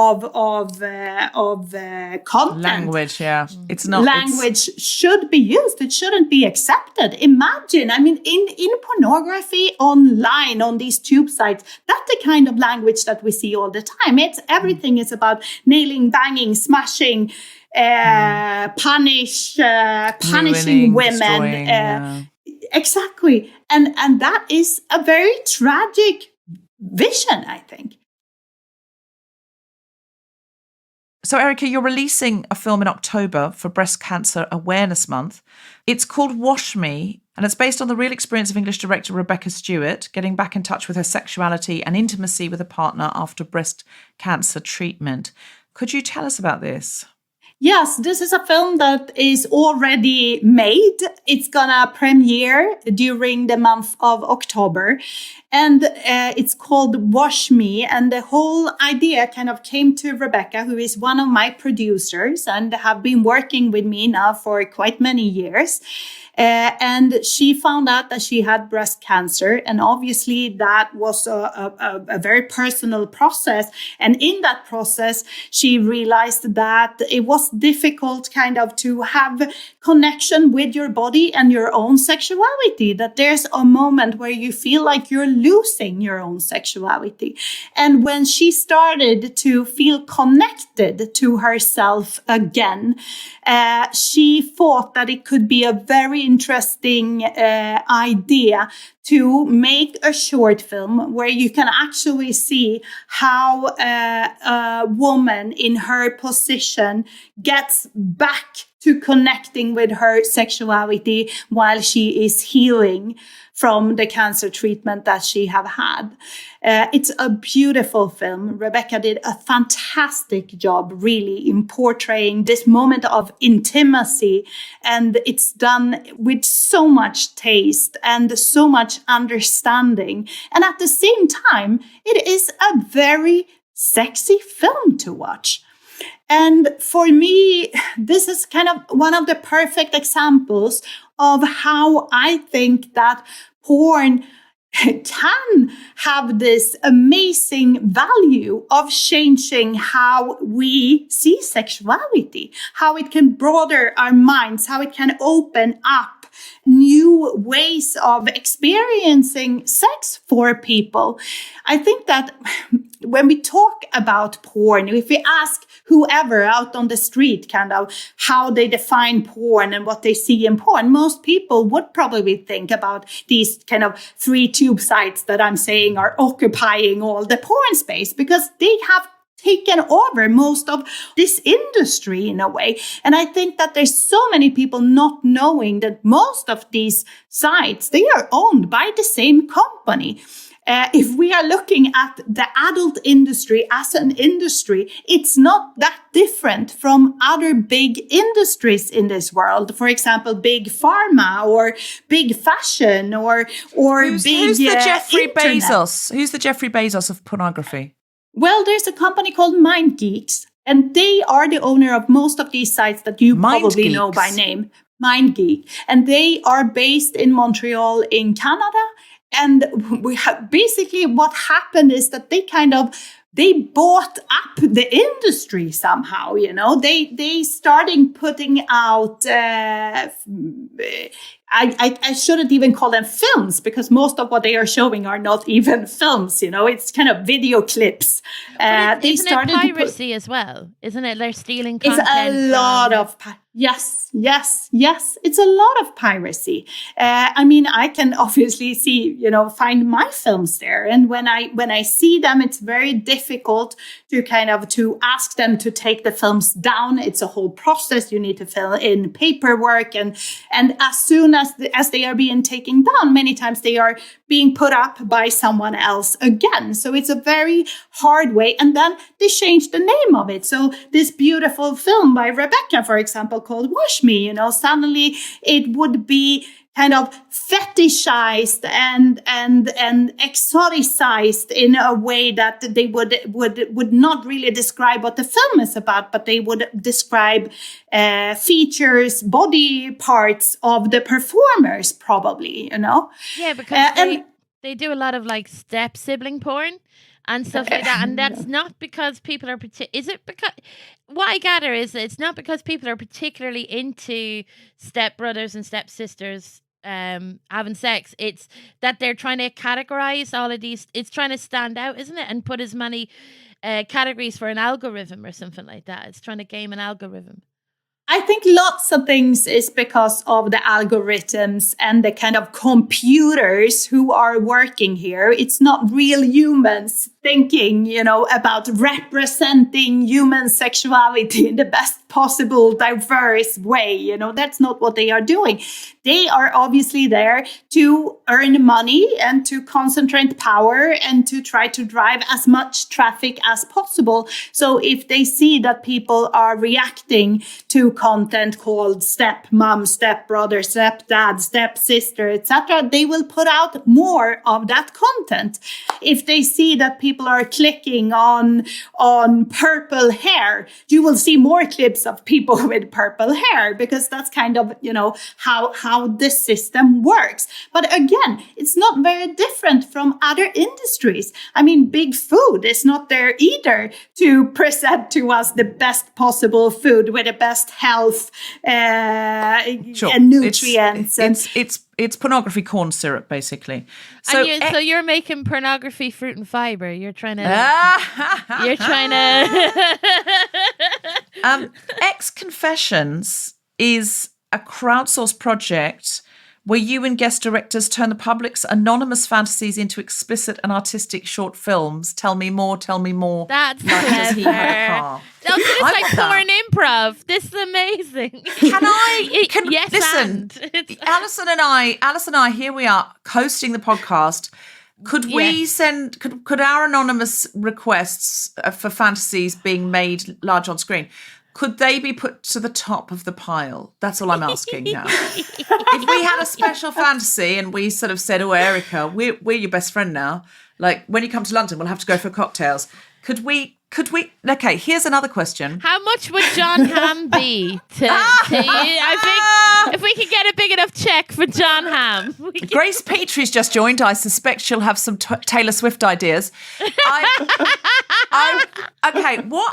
content, language, it's not language should be used. It shouldn't be accepted. Imagine, I mean, in pornography online on these tube sites, that's the kind of language that we see all the time. It's everything is about nailing, banging, smashing, punishing women. Exactly. And that is a very tragic vision, I think. So, Erika, you're releasing a film in October for Breast Cancer Awareness Month. It's called Wash Me, and it's based on the real experience of English director Rebecca Stewart getting back in touch with her sexuality and intimacy with a partner after breast cancer treatment. Could you tell us about this? Yes, this is a film that is already made. It's gonna premiere during the month of October. And it's called Wash Me. And the whole idea kind of came to Rebecca, who is one of my producers and have been working with me now for quite many years. And she found out that she had breast cancer. And obviously that was a very personal process. And in that process, she realized that it was difficult kind of to have connection with your body and your own sexuality, that there's a moment where you feel like you're losing your own sexuality. And when she started to feel connected to herself again, she thought that it could be a very interesting idea to make a short film where you can actually see how a woman in her position gets back to connecting with her sexuality while she is healing from the cancer treatment that she have had. It's a beautiful film. Rebecca did a fantastic job, really, in portraying this moment of intimacy. And it's done with so much taste and so much understanding. And at the same time, it is a very sexy film to watch. And for me, this is kind of one of the perfect examples of how I think that porn can have this amazing value of changing how we see sexuality, how it can broaden our minds, how it can open up new ways of experiencing sex for people. I think that when we talk about porn, if we ask whoever out on the street kind of how they define porn and what they see in porn, most people would probably think about these kind of 3 tube sites that I'm saying are occupying all the porn space, because they have taken over most of this industry in a way. And I think that there's so many people not knowing that most of these sites, they are owned by the same company. If we are looking at the adult industry as an industry, it's not that different from other big industries in this world. For example, big pharma or big fashion or who's the Jeffrey internet. Bezos? Who's the Jeffrey Bezos of pornography? Well, there's a company called MindGeeks, and they are the owner of most of these sites that you probably know by name. MindGeek. And they are based in Montreal in Canada. And we have basically what happened is that they bought up the industry somehow, you know. They started putting out I shouldn't even call them films, because most of what they are showing are not even films, you know. It's kind of video clips. Isn't it piracy as well? Isn't it? They're stealing content. It's a lot of yes. It's a lot of piracy. I mean, I can obviously see, you know, find my films there, and when I see them, it's very difficult to ask them to take the films down. It's a whole process. You need to fill in paperwork, and as soon as they are being taken down, many times they are being put up by someone else again. So it's a very hard way. And then they changed the name of it. So this beautiful film by Rebecca, for example, called Wash Me, you know, suddenly it would be kind of fetishized and exoticized in a way that they would not really describe what the film is about, but they would describe features, body parts of the performers, probably, you know. Yeah, because they do a lot of like step sibling porn and stuff like that, and that's not because people are is it because what I gather is that it's not because people are particularly into stepbrothers and stepsisters having sex. It's that they're trying to categorize all of these. It's trying to stand out, isn't it? And put as many categories for an algorithm or something like that. It's trying to game an algorithm. I think lots of things is because of the algorithms and the kind of computers who are working here. It's not real humans thinking, you know, about representing human sexuality in the best possible diverse way. You know, that's not what they are doing. They are obviously there to earn money and to concentrate power and to try to drive as much traffic as possible. So if they see that people are reacting to content called stepmom, stepbrother, stepdad, stepsister, etc., they will put out more of that content. If they see that people are clicking on purple hair, you will see more clips of people with purple hair, because that's kind of, you know, how this system works. But again, it's not very different from other industries. I mean, big food is not there either to present to us the best possible food with the best health and nutrients. It's pornography corn syrup, basically. So, so you're making pornography fruit and fiber. You're trying to. You're trying to. Ex Confessions is a crowdsourced project where you and guest directors turn the public's anonymous fantasies into explicit and artistic short films. Tell me more, tell me more. That's Like, does he have a clever. car? No, it's I like want that. porn improv. This is amazing. Yes, listen, and. Alison and I, here we are hosting the podcast. Could we send, could our anonymous requests for fantasies being made large on screen, could they be put to the top of the pile? That's all I'm asking now. If we had a special fantasy and we sort of said, oh, Erika, we're your best friend now. Like, when you come to London, we'll have to go for cocktails. Could we, okay, here's another question. How much would John Hamm be to you? I think if we could get a big enough check for John Hamm. Grace Petrie's just joined. I suspect she'll have some Taylor Swift ideas. Okay, what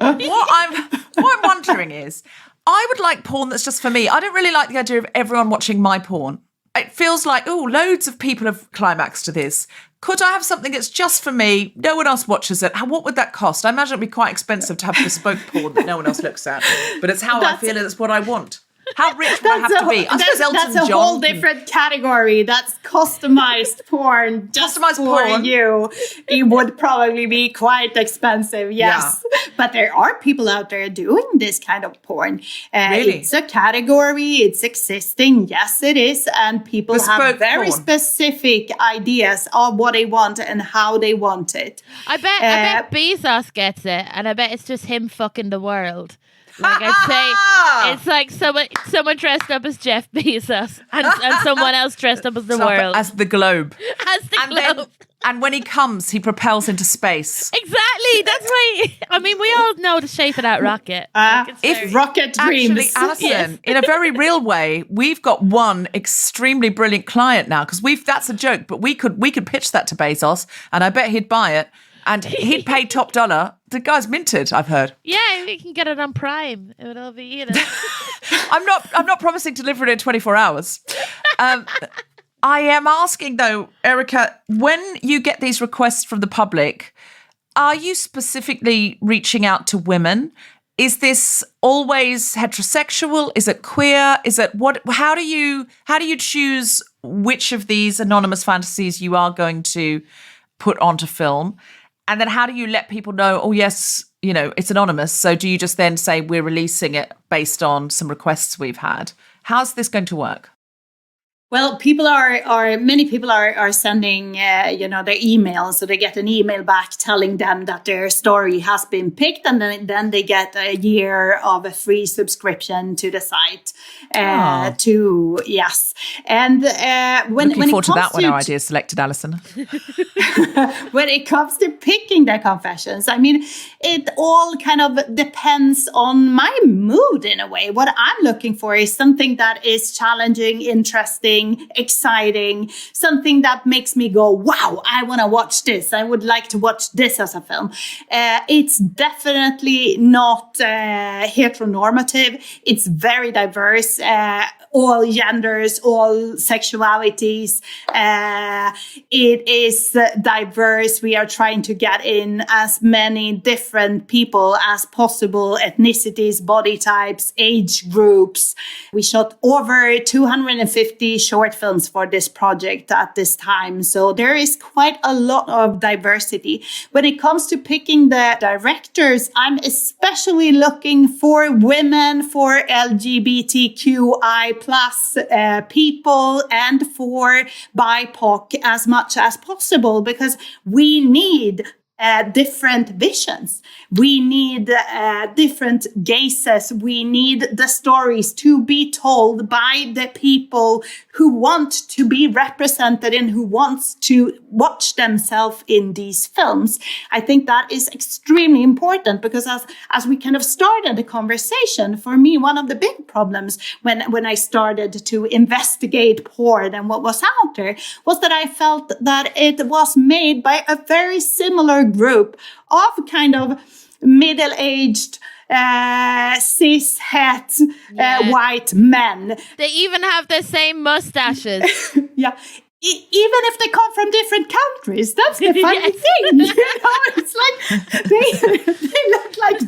I'm wondering is, I would like porn that's just for me. I don't really like the idea of everyone watching my porn. It feels like, oh, loads of people have climaxed to this. Could I have something that's just for me? No one else watches it. What would that cost? I imagine it'd be quite expensive to have bespoke porn that no one else looks at. But it's how I feel and it's what I want. How rich would I have to be? I suppose Elton that's a John whole different category. That's customized porn. Just Customized for porn. you. It would probably be quite expensive, yes. Yeah. But there are people out there doing this kind of porn. Really? It's a category. It's existing. Yes, it is. And people Bespoke have very porn. specific ideas of what they want and how they want it. I bet Bezos gets it, and I bet it's just him fucking the world. Like I'd say, it's like someone dressed up as Jeff Bezos and someone else dressed up as the world. As the globe. As the globe. And when he comes, he propels into space. Exactly. That's right. I mean, we all know the shape of that rocket. If rocket dreams. Actually, Alison, in a very real way, we've got one extremely brilliant client now, because that's a joke, but we could pitch that to Bezos, and I bet he'd buy it. And he'd pay top dollar. The guy's minted, I've heard. Yeah, we can get it on Prime. It would all be, you know. I'm not promising to deliver it in 24 hours. I am asking, though, Erika, when you get these requests from the public, are you specifically reaching out to women? Is this always heterosexual? Is it queer? Is it what? How do you choose which of these anonymous fantasies you are going to put onto film? And then how do you let people know, oh, yes, you know, it's anonymous. So do you just then say we're releasing it based on some requests we've had? How's this going to work? Well, many people are sending, their emails. So they get an email back telling them that their story has been picked, and then they get a year of a free subscription to the site. And when looking forward to that when our to idea is selected, Alison. when it comes to picking their confessions, I mean, it all kind of depends on my mood in a way. What I'm looking for is something that is challenging, interesting, exciting, something that makes me go, wow, I want to watch this. I would like to watch this as a film. It's definitely not heteronormative. It's very diverse. All genders, all sexualities. It is diverse. We are trying to get in as many different people as possible, ethnicities, body types, age groups. We shot over 250 short films for this project at this time. So there is quite a lot of diversity. When it comes to picking the directors, I'm especially looking for women, for LGBTQI plus people, and for BIPOC as much as possible, because we need different visions. We need different gazes. We need the stories to be told by the people who want to be represented and who wants to watch themselves in these films. I think that is extremely important, because as we kind of started the conversation, for me, one of the big problems when I started to investigate porn and what was out there was that I felt that it was made by a very similar group of kind of middle-aged, cis-het, white men. They even have the same mustaches. Yeah. Even if they come from different countries, that's the funny thing. You know, it's like they look like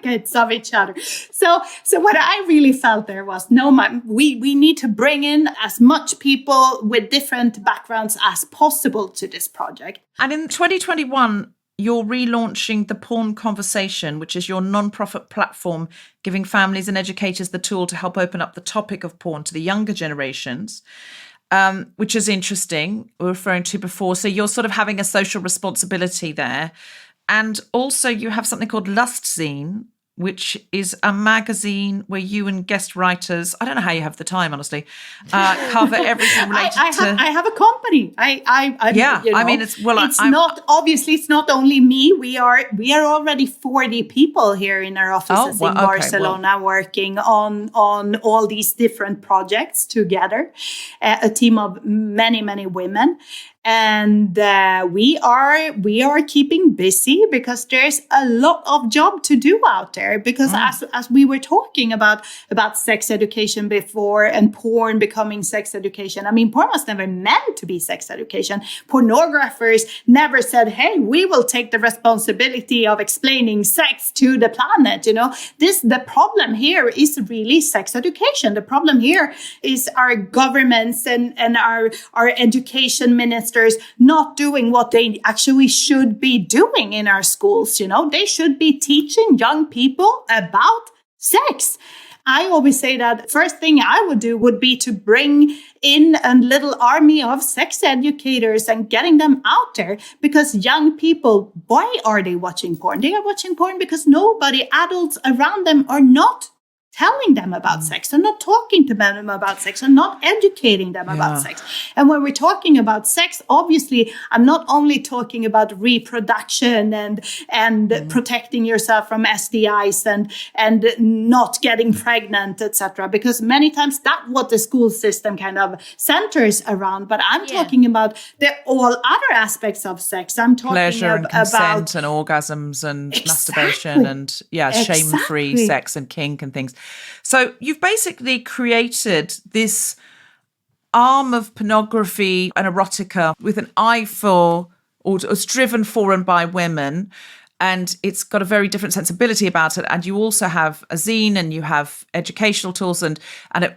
advocates of each other. So what I really felt there was, we need to bring in as much people with different backgrounds as possible to this project. And in 2021, you're relaunching the Porn Conversation, which is your non-profit platform giving families and educators the tool to help open up the topic of porn to the younger generations, which is interesting, we were referring to before. So you're sort of having a social responsibility there. And also you have something called Lust Zine, which is a magazine where you and guest writers, I don't know how you have the time, honestly, cover everything related to... I have a company. It's not only me. We are already 40 people here in our offices in Barcelona working on all these different projects together, a team of many, many women. And we are keeping busy because there's a lot of job to do out there. Because as we were talking about sex education before and porn becoming sex education, I mean, porn was never meant to be sex education. Pornographers never said, "Hey, we will take the responsibility of explaining sex to the planet." The problem here is really sex education. The problem here is our governments and our education ministers not doing what they actually should be doing in our schools. They should be teaching young people about sex. I always say that first thing I would do would be to bring in a little army of sex educators and getting them out there, because young people, why are they watching porn? They are watching porn because adults around them are not telling them about sex and not talking to them about sex and not educating them about sex. And when we're talking about sex, obviously, I'm not only talking about reproduction and protecting yourself from STIs and not getting pregnant, etc. Because many times that's what the school system kind of centers around. But I'm talking about all other aspects of sex. I'm talking pleasure and consent about and orgasms and masturbation and shame-free sex and kink and things. So you've basically created this arm of pornography and erotica with an eye for, or it's driven for and by women, and it's got a very different sensibility about it. And you also have a zine and you have educational tools and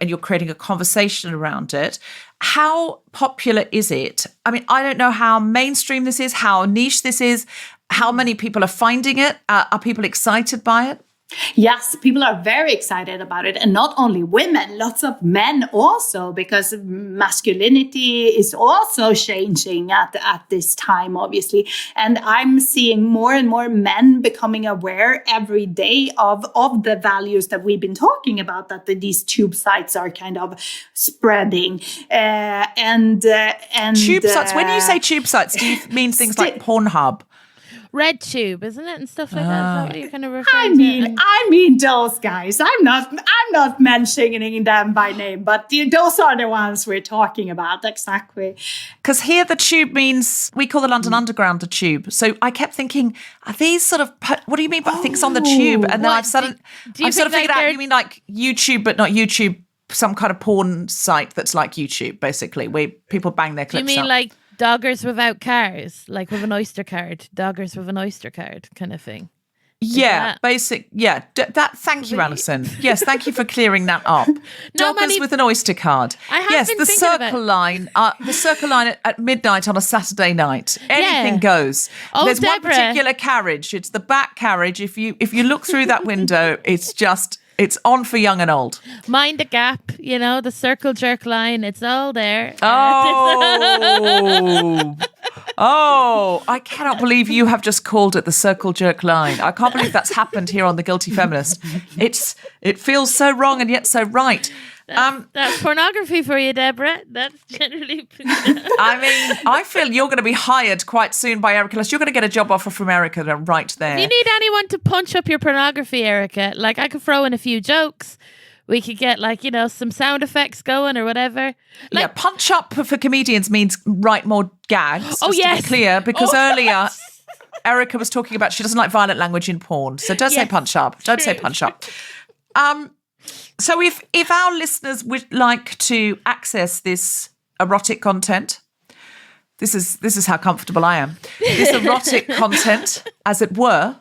you're creating a conversation around it. How popular is it? I mean, I don't know how mainstream this is, how niche this is, how many people are finding it. Are people excited by it? Yes, people are very excited about it. And not only women, lots of men also, because masculinity is also changing at this time, obviously. And I'm seeing more and more men becoming aware every day of the values that we've been talking about, that these tube sites are kind of spreading. And tube sites, when you say tube sites, do you mean things like Pornhub? Red Tube, isn't it, and stuff like that? Is that what you're kind of referring to? I mean those guys. I'm not mentioning them by name, but those are the ones we're talking about, exactly. Because here the tube means, we call the London Underground a tube. So I kept thinking, are these sort of, what do you mean by things on the tube? And then I've sort of figured out, you mean like YouTube, but not YouTube, some kind of porn site that's like YouTube, basically, where people bang their clips up. You mean like Doggers without cars, like with an Oyster card, Doggers with an Oyster card kind of thing? Thank you, Alison. Yes, thank you for clearing that up. Doggers with an Oyster card. The Circle Line. The Circle Line at midnight on a Saturday night. Anything goes. There's Deborah. One particular carriage. It's the back carriage. If you look through that window, it's on for young and old. Mind the Gap, the Circle Jerk Line. It's all there. Oh, I cannot believe you have just called it the Circle Jerk Line. I can't believe that's happened here on the Guilty Feminist. It feels so wrong and yet so right. That's pornography for you, Deborah. That's generally... I mean, I feel you're going to be hired quite soon by Erika Lust. You're going to get a job offer from Erika right there. If you need anyone to punch up your pornography, Erika, like I could throw in a few jokes. We could get some sound effects going or whatever. Punch up for comedians means write more gags. To be clear, because earlier Erika was talking about she doesn't like violent language in porn. So don't say punch up. Don't say punch up. So if our listeners would like to access this erotic content, this is how comfortable I am. This erotic content, as it were,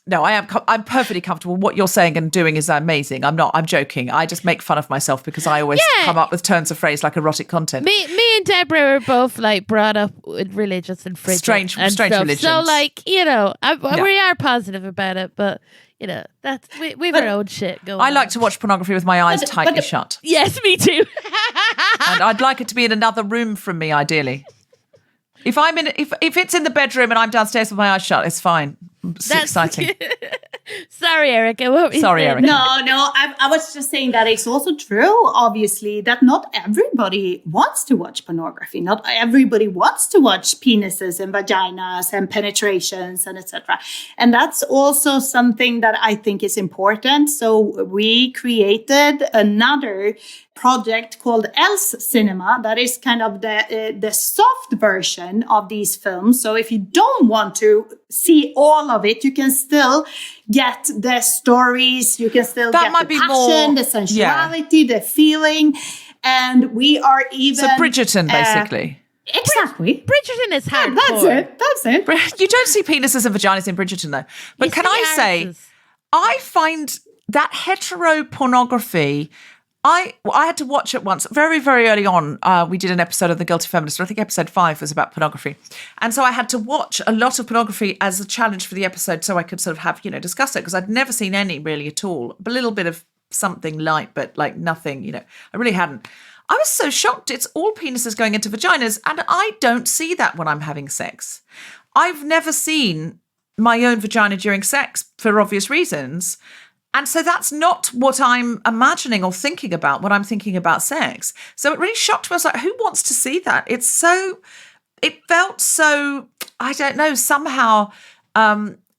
No, I am. I'm perfectly comfortable. What you're saying and doing is amazing. I'm not. I'm joking. I just make fun of myself because I always come up with turns of phrase like erotic content. Me and Deborah were both like brought up with religious and strange religions. So like, you know, we are positive about it, but you know, we've our own shit going. I like to watch pornography with my eyes tightly shut. Yes, me too. And I'd like it to be in another room from me, ideally. If it's in the bedroom and I'm downstairs with my eyes shut, it's fine. It's exciting. Sorry, Erika. What were you saying? Erika. No, I was just saying that it's also true, obviously, that not everybody wants to watch pornography. Not everybody wants to watch penises and vaginas and penetrations and etc. And that's also something that I think is important. So we created another project called Else Cinema that is kind of the soft version of these films. So if you don't want to see all of it, you can still get the stories, you can still get the passion, the sensuality, the feeling. And we are even... So Bridgerton, basically. Exactly. Bridgerton is hardcore. That's it. You don't see penises and vaginas in Bridgerton, though. But You can see I say, arses. I find that hetero pornography... I had to watch it once very, very early on. We did an episode of The Guilty Feminist. I think episode 5 was about pornography. And so I had to watch a lot of pornography as a challenge for the episode so I could sort of have, discuss it because I'd never seen any really at all. A little bit of something light, but like nothing, I really hadn't. I was so shocked. It's all penises going into vaginas and I don't see that when I'm having sex. I've never seen my own vagina during sex for obvious reasons. And so that's not what I'm imagining or thinking about when I'm thinking about sex. So it really shocked me. I was like, who wants to see that? It felt so, I don't know, somehow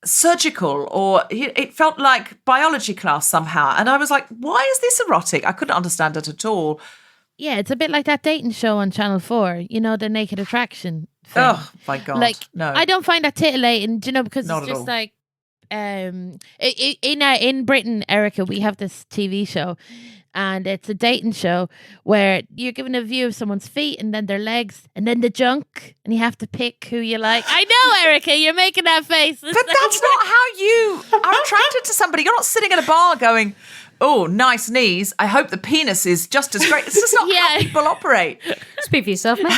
surgical, or it felt like biology class somehow. And I was like, why is this erotic? I couldn't understand it at all. Yeah, it's a bit like that dating show on Channel 4, the Naked Attraction thing. Oh, my God. Like, no. I don't find that titillating, because Not it's at just all. like, in Britain, Erika, we have this TV show and it's a dating show where you're given a view of someone's feet and then their legs and then the junk and you have to pick who you like. I know, Erika, you're making that face. But that's not how you are attracted to somebody. You're not sitting at a bar going, oh, nice knees. I hope the penis is just as great. This is not how people operate. Speak for yourself, mate.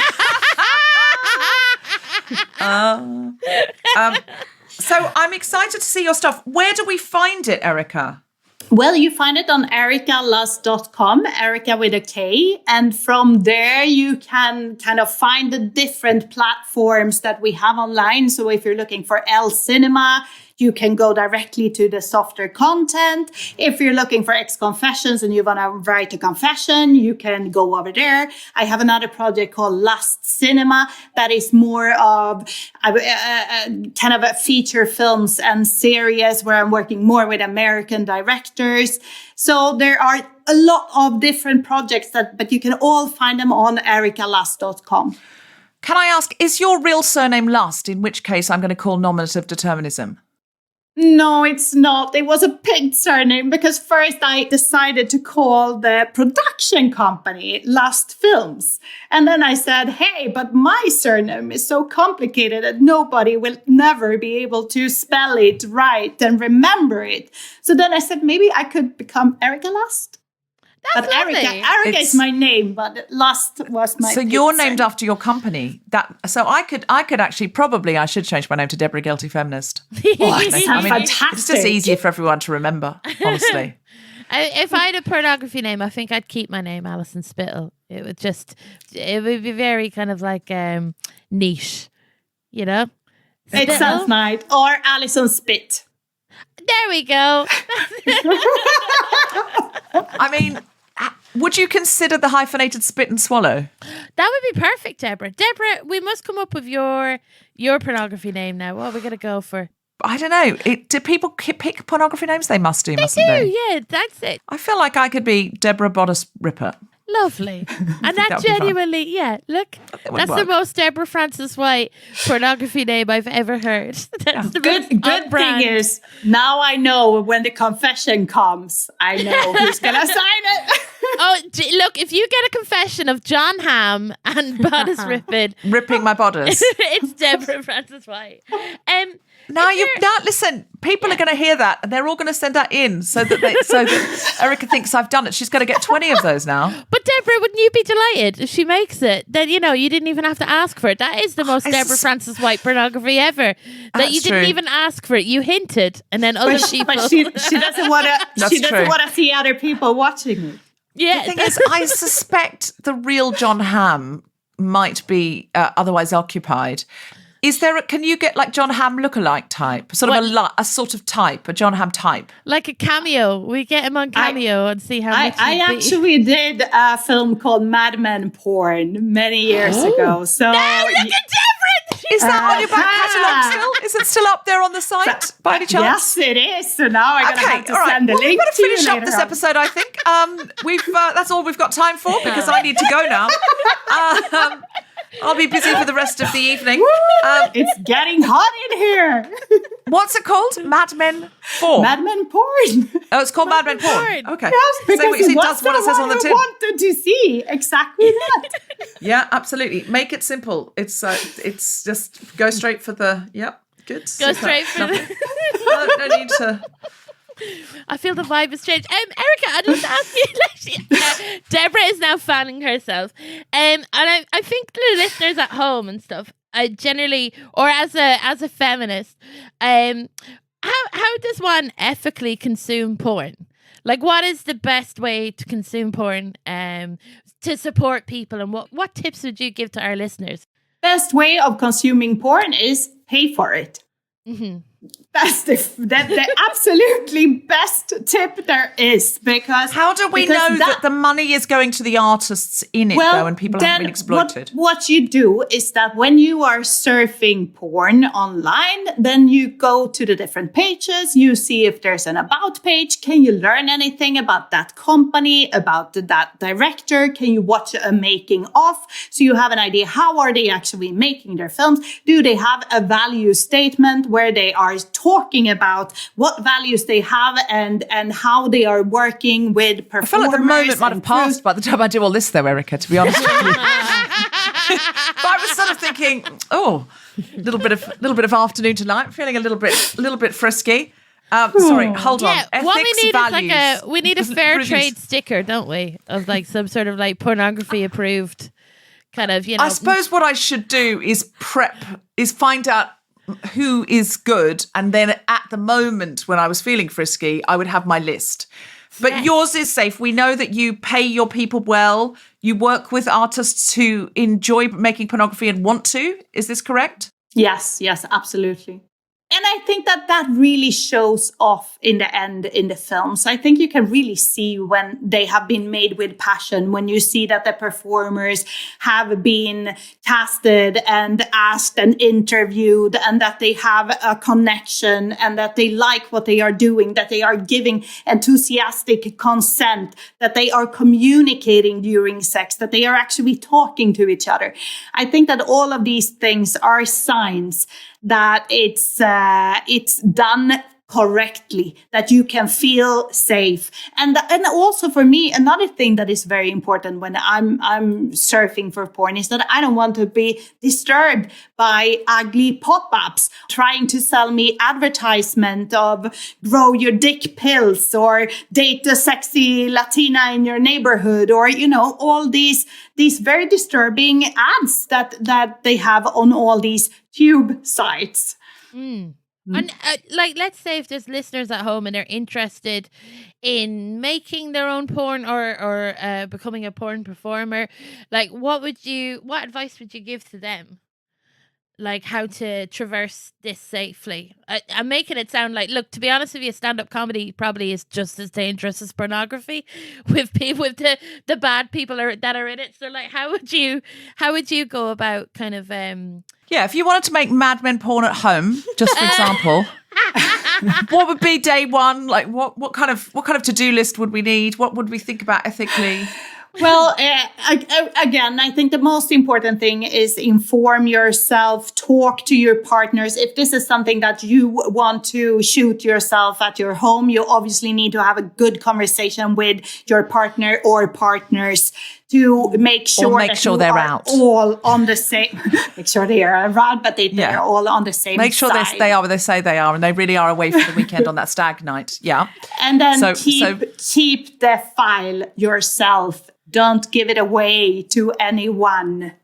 So I'm excited to see your stuff. Where do we find it, Erika? Well, you find it on erikalust.com, Erika with a K. And from there, you can kind of find the different platforms that we have online. So if you're looking for Else Cinema, you can go directly to the softer content. If you're looking for X Confessions and you want to write a confession, you can go over there. I have another project called Lust Cinema that is more of kind of a feature films and series where I'm working more with American directors. So there are a lot of different projects but you can all find them on erikalust.com. Can I ask, is your real surname Lust, in which case I'm going to call nominative determinism? No, it's not. It was a picked surname because first I decided to call the production company Lust Films. And then I said, hey, but my surname is so complicated that nobody will never be able to spell it right and remember it. So then I said, maybe I could become Erika Lust. That's But lovely. Erika is my name, but Lust was my. So you're named after your company. So I could actually probably I should change my name to Deborah Guilty Feminist. Fantastic. It's just easier for everyone to remember, honestly. If I had a pornography name, I think I'd keep my name Alison Spittle. It would be very kind of like niche, It Spittle? sounds nice. Or Alison Spit. There we go. I mean, would you consider the hyphenated spit and swallow? That would be perfect, Deborah. Deborah, we must come up with your pornography name now. What are we going to go for? I don't know. Do people pick pornography names? They must do, mustn't they? Yeah, that's it. I feel like I could be Deborah Bodice Ripper. Lovely. And that That would be fun. genuinely, look, would that's the work. most Deborah Frances-White pornography name I've ever heard. That's the most Good on brand. thing is, now I know when the confession comes, I know who's going to sign it. Oh, look, if you get a confession of John Hamm and Bodice Rippin, Ripping my bodice. it's Deborah Frances-White. Now listen, people are going to hear that and they're all going to send that in so that Erika thinks I've done it. She's going to get 20 of those now. But Deborah, wouldn't you be delighted if she makes it? Then, you didn't even have to ask for it. That is the most Deborah Frances-White pornography ever. That you didn't even ask for it. You hinted and then other people. But she doesn't want to. She doesn't want to see other people watching it. Yeah. The thing is, I suspect the real John Hamm might be otherwise occupied. Can you get like John Hamm lookalike type? Sort of a sort of type, a John Hamm type. Like a cameo. We get him on Cameo and see how much I actually did a film called Mad Men Porn many years ago. So look at Deborah! Is that on your back catalogue still? Is it still up there on the site by any chance? Yes, it is. So now I'm going to have to send a link to you. We've got to finish up this episode, I think. That's all we've got time for because I need to go now. I'll be busy for the rest of the evening. It's getting hot in here. What's it called? Mad Men Porn. Mad Men Porn. Oh, it's called Mad Men Porn. Okay. Yes, because it does what it says on the tin. Wanted to see exactly that. Yeah, absolutely. Make it simple. It's just go straight for the. Yep. Good. Go straight for the. No need to. I feel the vibe has changed. Erika, I just asked you. Deborah is now fanning herself, and I think the listeners at home and stuff, generally, or as a feminist, how does one ethically consume porn? Like, what is the best way to consume porn to support people, and what tips would you give to our listeners? Best way of consuming porn is pay for it. Mm-hmm. That's the absolutely best tip there is, because how do we know that the money is going to the artists in it though, and people haven't been exploited? What you do is that when you are surfing porn online, then you go to the different pages, you see if there's an about page. Can you learn anything about that company, about that director? Can you watch a making of? So you have an idea, how are they actually making their films? Do they have a value statement where they are talking about what values they have and how they are working with performers? I feel like the moment might have passed by the time I do all this, though, Erika, to be honest with you. But I was sort of thinking, a little bit of afternoon tonight. I'm feeling a little bit frisky. Sorry, hold on. Ethics, what we need values, is we need a fair trade sticker, don't we? Of like some sort of like pornography approved kind of, I suppose what I should do is find out who is good, and then at the moment when I was feeling frisky, I would have my list. But yours is safe. We know that you pay your people well. You work with artists who enjoy making pornography and want to. Is this correct? Yes, absolutely. And I think that really shows off in the end in the films. I think you can really see when they have been made with passion, when you see that the performers have been casted and asked and interviewed, and that they have a connection and that they like what they are doing, that they are giving enthusiastic consent, that they are communicating during sex, that they are actually talking to each other. I think that all of these things are signs that it's done correctly, that you can feel safe. And also for me, another thing that is very important when I'm surfing for porn is that I don't want to be disturbed by ugly pop-ups trying to sell me advertisement of grow your dick pills or date a sexy Latina in your neighborhood, or, all these very disturbing ads that they have on all these tube sites. And let's say if there's listeners at home and they're interested in making their own porn or becoming a porn performer, like what advice would you give to them? Like how to traverse this safely? I'm making it sound like, look, to be honest with you, stand-up comedy probably is just as dangerous as pornography with the bad people that are in it. So like, how would you go about kind of if you wanted to make Mad Men Porn at home, just for example, what would be day one? Like what kind of to-do list would we need? What would we think about ethically? Well, again, I think the most important thing is inform yourself, talk to your partners. If this is something that you want to shoot yourself at your home, you obviously need to have a good conversation with your partner or partners to make sure make that sure you they're are out. all on the same. Make sure they are around, but they're all on the same. Make sure side. they are where they say they are, and they really are away for the weekend on that stag night. Yeah, And then So- keep the file yourself. Don't give it away to anyone.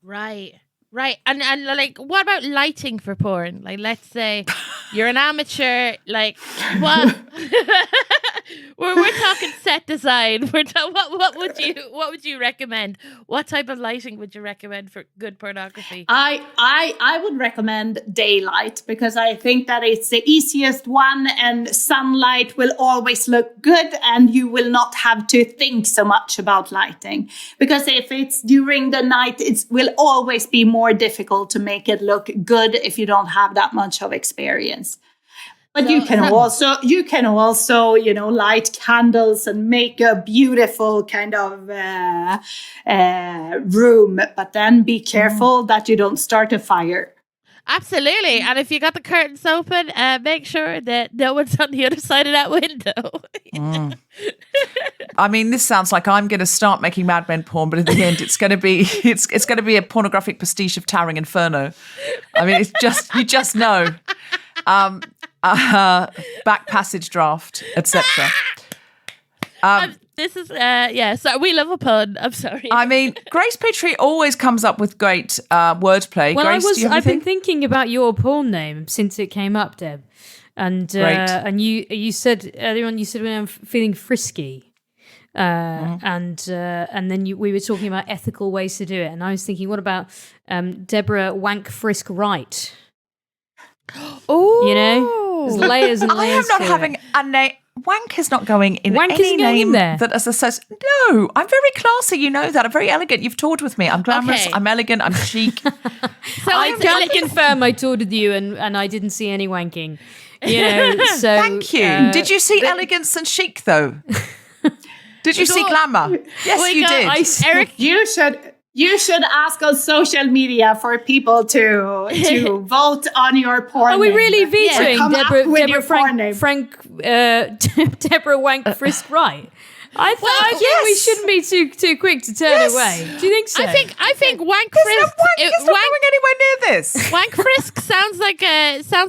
Right. Right. And like, what about lighting for porn? Like, let's say you're an amateur, like, what? we're talking set design. What would you recommend? What type of lighting would you recommend for good pornography? I would recommend daylight, because I think that it's the easiest one, and sunlight will always look good, and you will not have to think so much about lighting. Because if it's during the night, it will always be more difficult to make it look good if you don't have that much of experience. But you can also, light candles and make a beautiful kind of room. But then be careful that you don't start a fire. Absolutely. And if you got the curtains open, make sure that no one's on the other side of that window. I mean, this sounds like I'm going to start making Mad Men porn, but in the end, it's going to be it's going to be a pornographic pastiche of Towering Inferno. I mean, it's just you just know, back passage draft, etc. This is so we love a pun. I'm sorry. I mean, Grace Petrie always comes up with great wordplay. Well, Grace, do you have I've been anything? thinking about your porn name since it came up, Deb. And you said earlier on, you said when I'm feeling frisky. And then we were talking about ethical ways to do it. And I was thinking, what about Deborah Wank Frisk Wright? Oh, You know? There's layers and I am layers not to having it. a name. Wank is not going in Wank any isn't going name in there. that is associated. No, I'm very classy. You know that. I'm very elegant. You've toured with me. I'm glamorous. Okay. I'm elegant. I'm chic. so I can confirm I toured with you and I didn't see any wanking. You know, so Thank you. Did you see elegance and chic though? Did you see glamour? Yes, you did. Eric, You should ask on social media for people to vote on your porn. Are we name. really vetoing Come up with Deborah your porn name. Deborah Wank Frisk Wright? I think yes. we shouldn't be too quick to turn Yes. away. Do you think so? I think Wank There's no Frisk. wank. It's not going anywhere near this. Wank Frisk sounds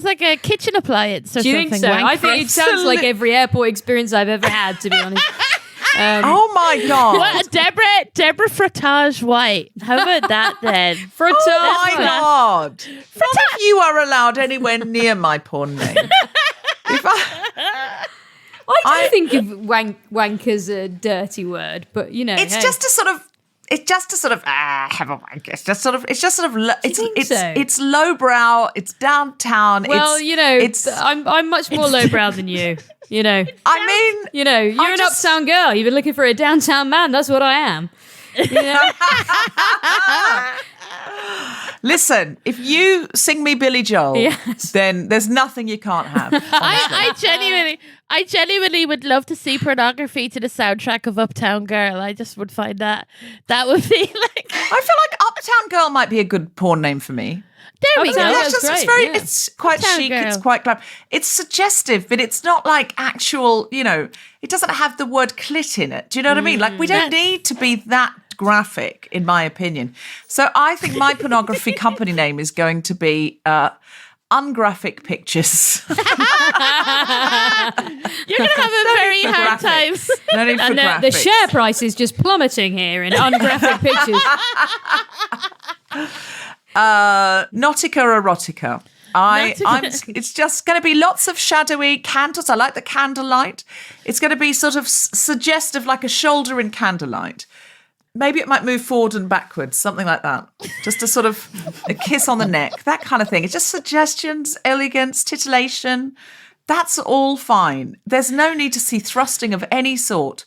like a kitchen appliance or Do you something. think so? Wank I think it Frisk. sounds like every airport experience I've ever had, to be honest. Oh my god. What, Deborah Frances White. How about that then? Frottage. Oh my god. Not if you are allowed anywhere near my porn name. If I do think of wank as a dirty word, but you know, it's hey. just to sort of have a wank. It's just sort of it's lowbrow. It's downtown. Well, it's, you know, it's. I'm much more lowbrow than you. You know, I mean, you know, you're an uptown girl. You've been looking for a downtown man. That's what I am. You know? listen. If you sing me Billy Joel, Yes. then there's nothing you can't have. I genuinely would love to see pornography to the soundtrack of Uptown Girl. I just would find that would be like. I feel like Uptown Girl might be a good porn name for me. There we go. Uptown That's Girl's just, it's great, very, yeah. it's quite Uptown chic, Girl. it's quite glam. It's suggestive, but it's not like actual, you know, it doesn't have the word clit in it. Do you know what I mean? Like, we don't need to be that graphic, in my opinion. So I think my pornography company name is going to be Ungraphic Pictures. You're gonna have a very hard time. No need for And the graphics. share price is just plummeting here in ungraphic pictures. Nautica erotica. It's just going to be lots of shadowy candles. I like the candlelight. It's going to be sort of suggestive, like a shoulder in candlelight. Maybe it might move forward and backwards, something like that. Just a sort of a kiss on the neck, that kind of thing. It's just suggestions, elegance, titillation. That's all fine. There's no need to see thrusting of any sort.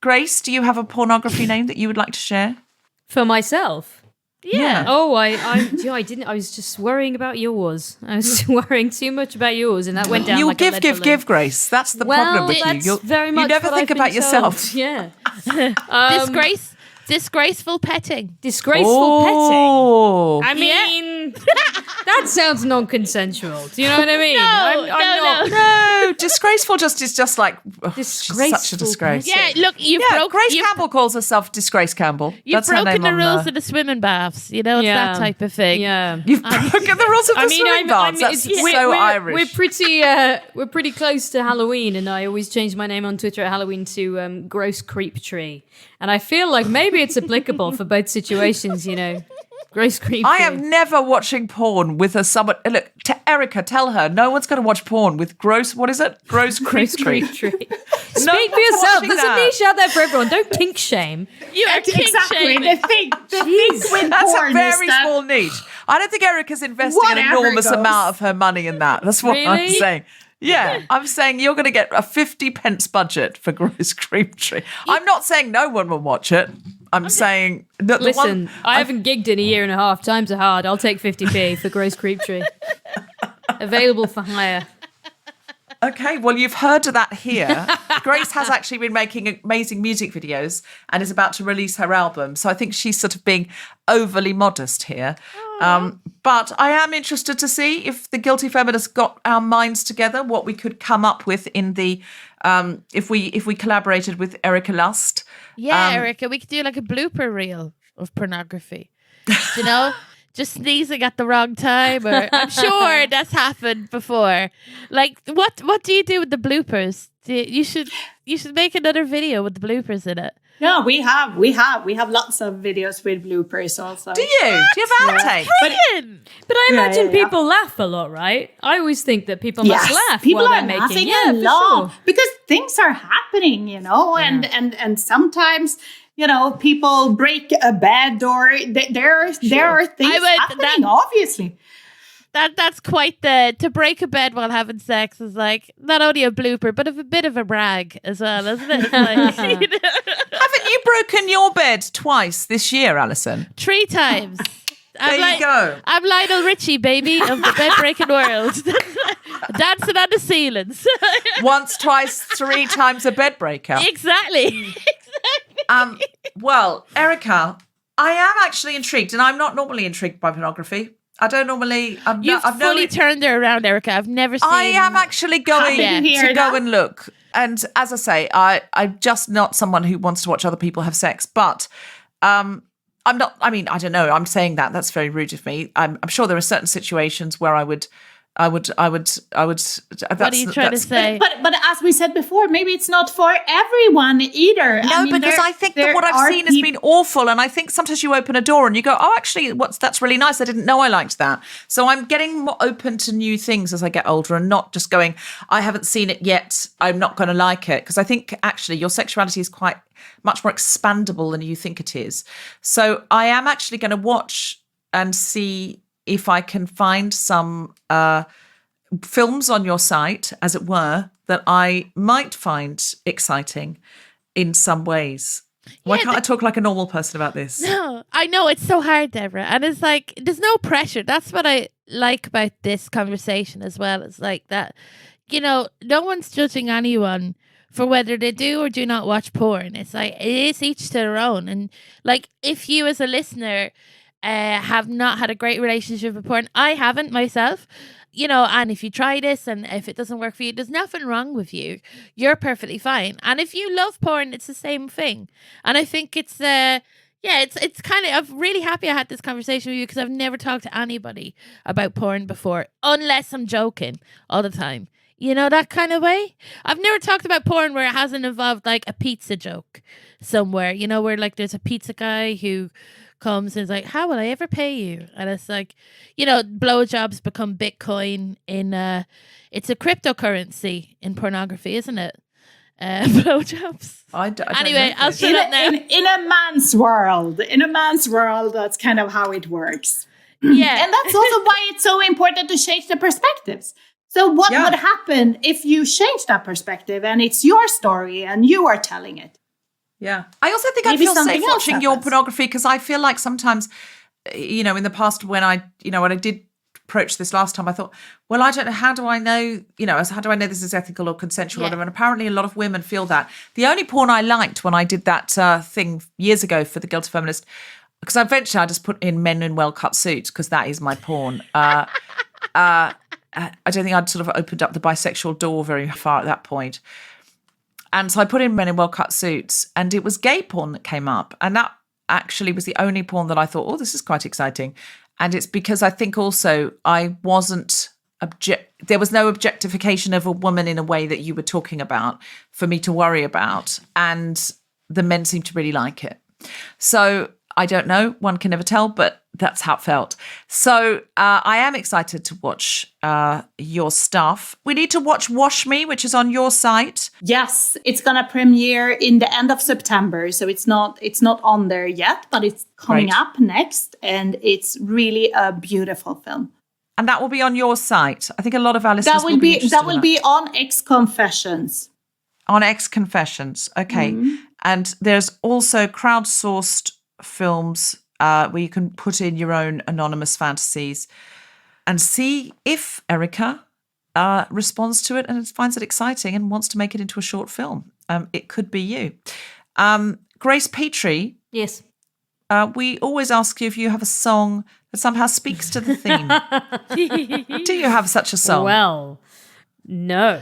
Grace, do you have a pornography name that you would like to share? For myself. Yeah. Oh, I didn't. I was just worrying about yours. I was worrying too much about yours, and that went down. You'll like a lead balloon. give, Grace. That's the problem with you. That's very much you never what think I've about been yourself. told. Yeah. Disgraceful petting. Disgraceful petting. Oh, I mean, That sounds non-consensual. Do you know what I mean? No, I'm not. No, disgraceful is just like she's such a Disgraceful. disgrace. Yeah, look, you've Grace Campbell calls herself Disgrace Campbell. You've That's her broken name the on rules of the swimming baths. You know, it's that type of thing. Yeah. You've broken the rules of the swimming baths. That's so Irish. We're pretty close to Halloween, and I always change my name on Twitter at Halloween to Gross Creep Tree, and I feel like maybe it's applicable for both situations. You know, Gross Creep Tree. I am never watching porn with someone. Look, to Erika, tell her no one's going to watch porn with gross. What is it? Gross creep tree. Speak for yourself. There's a niche out there for everyone. Don't kink shame. You are kink shaming. The thing with That's porn a very is that small niche. I don't think Erika's investing an Whatever enormous goes. amount of her money in that. That's what I'm Really? saying. Yeah, I'm saying you're going to get a 50 pence budget for Gross Creep Tree. I'm not saying no one will watch it. I'm saying that Listen, I haven't gigged in a year and a half. Times are hard. I'll take 50p for Gross Creep Tree. Available for hire. Okay, well, you've heard of that here. Grace has actually been making amazing music videos and is about to release her album. So I think she's sort of being overly modest here. But I am interested to see if the Guilty Feminists got our minds together, what we could come up with in the if we collaborated with Erika Lust. Yeah, Erika, we could do like a blooper reel of pornography. You know? Just sneezing at the wrong time, or I'm sure that's happened before. Like, what do you do with the bloopers? You should make another video with the bloopers in it. No, we have lots of videos with bloopers also. Do you? Do you have outtakes? But I imagine yeah. people laugh a lot, right? I always think that people must laugh people while are they're laughing making. Yeah, a for lot sure. because things are happening, you know, and sometimes, you know, people break a bed or there are things happening, obviously. That's quite to break a bed while having sex is like not only a blooper but a bit of a brag as well, isn't it? Like, Haven't you broken your bed twice this year, Alison? 3 times. There you go. I'm Lionel Richie, baby, of the bed breaking world. Dancing on the ceilings. Once, twice, 3 times a bed breaker. Exactly. Well, Erika, I am actually intrigued, and I'm not normally intrigued by pornography. I don't normally. You've fully turned her around, Erika. I've never seen. I am actually going hear to go that. and look. And as I say, I'm just not someone who wants to watch other people have sex. But I'm not. I mean, I don't know. I'm saying that. That's very rude of me. I'm sure there are certain situations where I would. What are you trying to say? But as we said before, maybe it's not for everyone either. No, because I think that what I've seen has been awful, and I think sometimes you open a door and you go, "Oh, actually, that's really nice. I didn't know I liked that." So I'm getting more open to new things as I get older, and not just going, "I haven't seen it yet. I'm not going to like it," because I think actually your sexuality is quite much more expandable than you think it is. So I am actually going to watch and see if I can find some films on your site, as it were, that I might find exciting in some ways. Why can't I talk like a normal person about this? No, I know it's so hard, Deborah. And it's like, there's no pressure. That's what I like about this conversation as well. It's like that, you know, no one's judging anyone for whether they do or do not watch porn. It's like, it is each to their own. And like, if you as a listener have not had a great relationship with porn, I haven't myself, you know, and if you try this and if it doesn't work for you, there's nothing wrong with you. You're perfectly fine. And if you love porn, it's the same thing. And I think it's it's kind of, I'm really happy I had this conversation with you because I've never talked to anybody about porn before, unless I'm joking all the time. You know, that kind of way. I've never talked about porn where it hasn't involved like a pizza joke somewhere, you know, where like there's a pizza guy who comes and is like, how will I ever pay you? And it's like, you know, blowjobs become Bitcoin in it's a cryptocurrency in pornography, isn't it? Blowjobs. I don't Anyway, know I'll this. shut up now. in a man's world, that's kind of how it works. Yeah. And that's also why it's so important to change the perspectives. So what would happen if you change that perspective and it's your story and you are telling it? Yeah. I also think Maybe I feel something safe else watching your happens. pornography because I feel like sometimes, you know, in the past when I did approach this last time, I thought, well, I don't know, how do I know, you know, how do I know this is ethical or consensual? Yeah. And apparently a lot of women feel that. The only porn I liked when I did that thing years ago for the Guilty Feminist, because eventually I just put in men in well-cut suits because that is my porn. I don't think I'd sort of opened up the bisexual door very far at that point. And so I put in men in well-cut suits, and it was gay porn that came up. And that actually was the only porn that I thought, oh, this is quite exciting. And it's because I think also I wasn't there was no objectification of a woman in a way that you were talking about for me to worry about. And the men seemed to really like it. So I don't know, one can never tell, but that's how it felt. So I am excited to watch your stuff. We need to watch Wash Me, which is on your site. Yes, it's gonna premiere in the end of September, so it's not on there yet, but it's coming up next, and it's really a beautiful film. And that will be on your site. I think a lot of our listeners will be on X Confessions. On X Confessions, okay. Mm-hmm. And there's also crowdsourced films where you can put in your own anonymous fantasies and see if Erika responds to it and finds it exciting and wants to make it into a short film. It could be you. Grace Petrie. Yes. We always ask you if you have a song that somehow speaks to the theme. Do you have such a song? Well, no.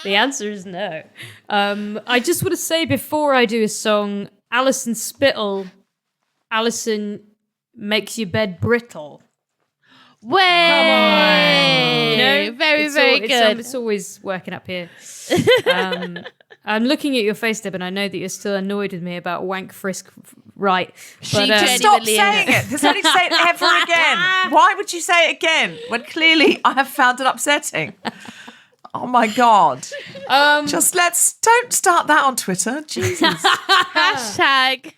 The answer is no. I just want to say before I do a song, Alison Spittle, Alison makes your bed brittle. Way! You know, very, very good. It's always working up here. I'm looking at your face, Deb, and I know that you're still annoyed with me about wank frisk right. But, stop saying it. Just don't say it ever again. Why would you say it again when clearly I have found it upsetting? Oh my God. Don't start that on Twitter. Jesus. Hashtag.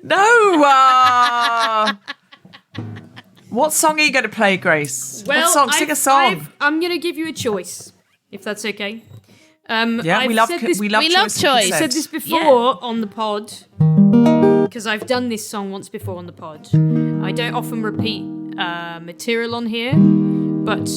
No. What song are you going to play, Grace? Well, what song? Sing a song. I'm going to give you a choice, if that's okay. We love choice. I said this before on the pod, because I've done this song once before on the pod. I don't often repeat material on here, but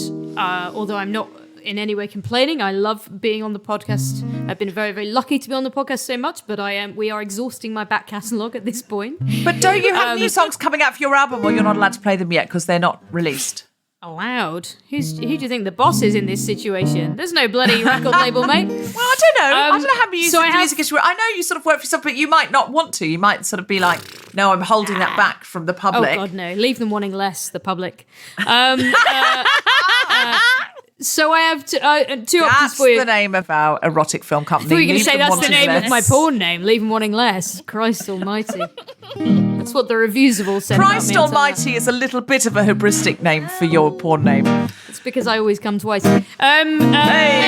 although I'm not in any way complaining, I love being on the podcast. I've been very, very lucky to be on the podcast so much, but we are exhausting my back catalogue at this point. But don't you have new songs coming out for your album, or you're not allowed to play them yet because they're not released? Allowed? Who do you think the boss is in this situation? There's no bloody record label, mate. Well, I don't know. I don't know how music is. I know you sort of work for yourself, but you might not want to. You might sort of be like, no, I'm holding that back from the public. Oh, God, no. Leave them wanting less, the public. So I have two options for you. That's the name of our erotic film company. I thought you were going to say that's the name of my porn name. Leave them wanting less. Christ almighty. That's what the reviews have all said Christ about me. almighty is a little bit of a hubristic name for your porn name. It's because I always come twice. Hey!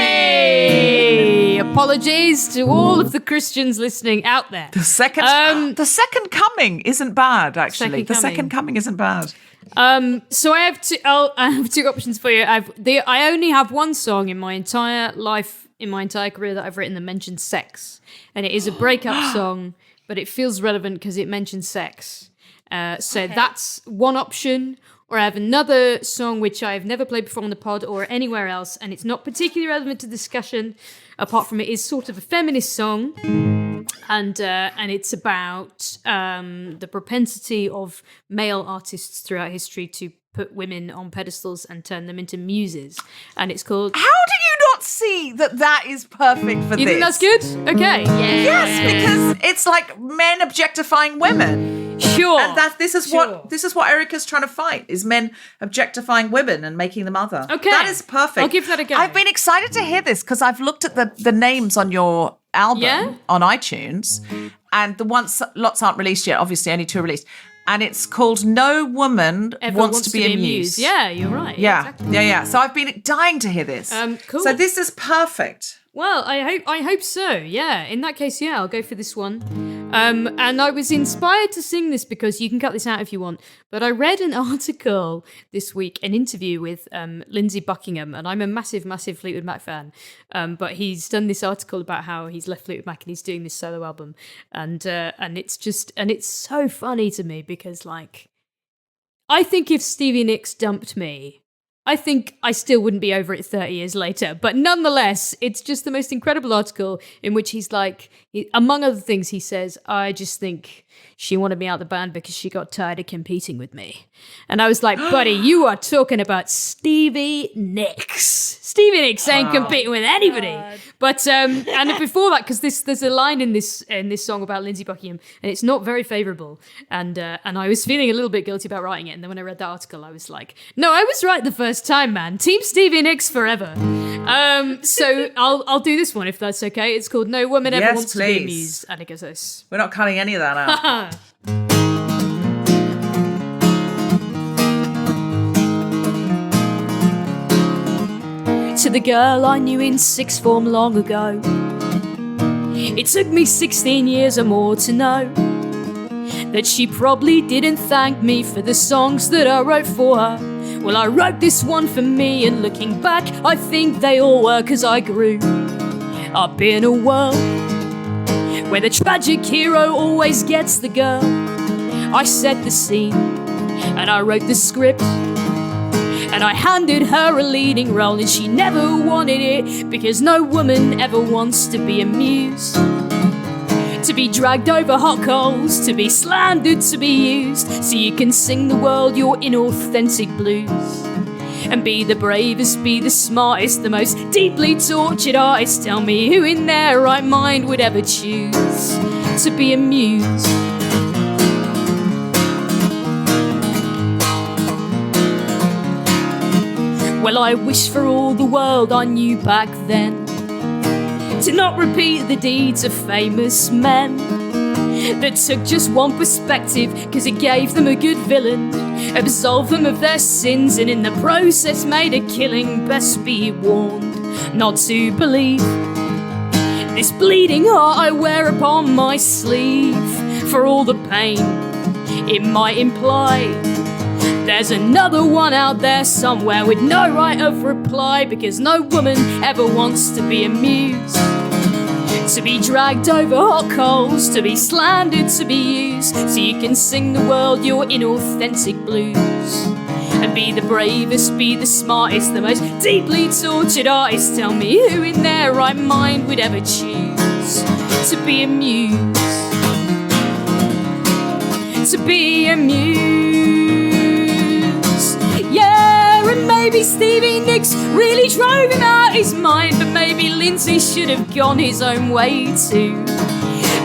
Apologies to all of the Christians listening out there. The second coming isn't bad, actually. The second coming isn't bad. So I have two options for you. I only have one song in my entire life, in my entire career, that I've written that mentions sex, and it is a breakup song, but it feels relevant because it mentions sex. So that's one option. Or I have another song which I've never played before on the pod or anywhere else, and it's not particularly relevant to discussion, apart from it is sort of a feminist song. And it's about the propensity of male artists throughout history to put women on pedestals and turn them into muses. And it's called... How do you not see that is perfect for this? You think that's good? Okay. Yeah. Yes, because it's like men objectifying women. Sure. And this is what Erika's trying to fight, is men objectifying women and making them other. Okay. That is perfect. I'll give that a go. I've been excited to hear this because I've looked at the names on your album on iTunes, and lots aren't released yet. Obviously, only 2 are released. And it's called No Woman Wants to Be a Muse. Yeah, you're right. Yeah, exactly. yeah. So I've been dying to hear this. Cool. So this is perfect. Well, I hope so. Yeah. In that case, yeah, I'll go for this one. And I was inspired to sing this because you can cut this out if you want. But I read an article this week, an interview with Lindsey Buckingham, and I'm a massive, massive Fleetwood Mac fan. But he's done this article about how he's left Fleetwood Mac and he's doing this solo album, and it's so funny to me because, like, I think if Stevie Nicks dumped me, I think I still wouldn't be over it 30 years later. But nonetheless, it's just the most incredible article in which he's like, among other things, he says, I just think she wanted me out of the band because she got tired of competing with me. And I was like, buddy, you are talking about Stevie Nicks. Stevie Nicks ain't competing with anybody. God. But and before that, because there's a line in this song about Lindsey Buckingham, and it's not very favourable. And I was feeling a little bit guilty about writing it. And then when I read that article, I was like, no, I was right the first time, man. Team Stevie Nicks forever. So I'll do this one if that's okay. It's called No Woman Ever Wants to Be Amused. And it goes this. We're not cutting any of that out. To the girl I knew in sixth form long ago, it took me 16 years or more to know that she probably didn't thank me for the songs that I wrote for her. Well, I wrote this one for me, and looking back, I think they all were 'cause I grew up in a world where the tragic hero always gets the girl. I set the scene, and I wrote the script, and I handed her a leading role, and she never wanted it, because no woman ever wants to be amused, to be dragged over hot coals, to be slandered, to be used, so you can sing the world your inauthentic blues, and be the bravest, be the smartest, the most deeply tortured artist. Tell me who in their right mind would ever choose to be amused. Well, I wish for all the world I knew back then to not repeat the deeds of famous men that took just one perspective, 'cause it gave them a good villain, absolved them of their sins, and in the process made a killing. Best be warned not to believe this bleeding heart I wear upon my sleeve, for all the pain it might imply. There's another one out there somewhere with no right of reply, because no woman ever wants to be amused, to be dragged over hot coals, to be slandered, to be used, so you can sing the world your inauthentic blues, and be the bravest, be the smartest, the most deeply tortured artist. Tell me who in their right mind would ever choose to be amused, to be amused. Yeah, and maybe Stevie Nicks really drove him out his mind, but maybe Lindsay should have gone his own way too.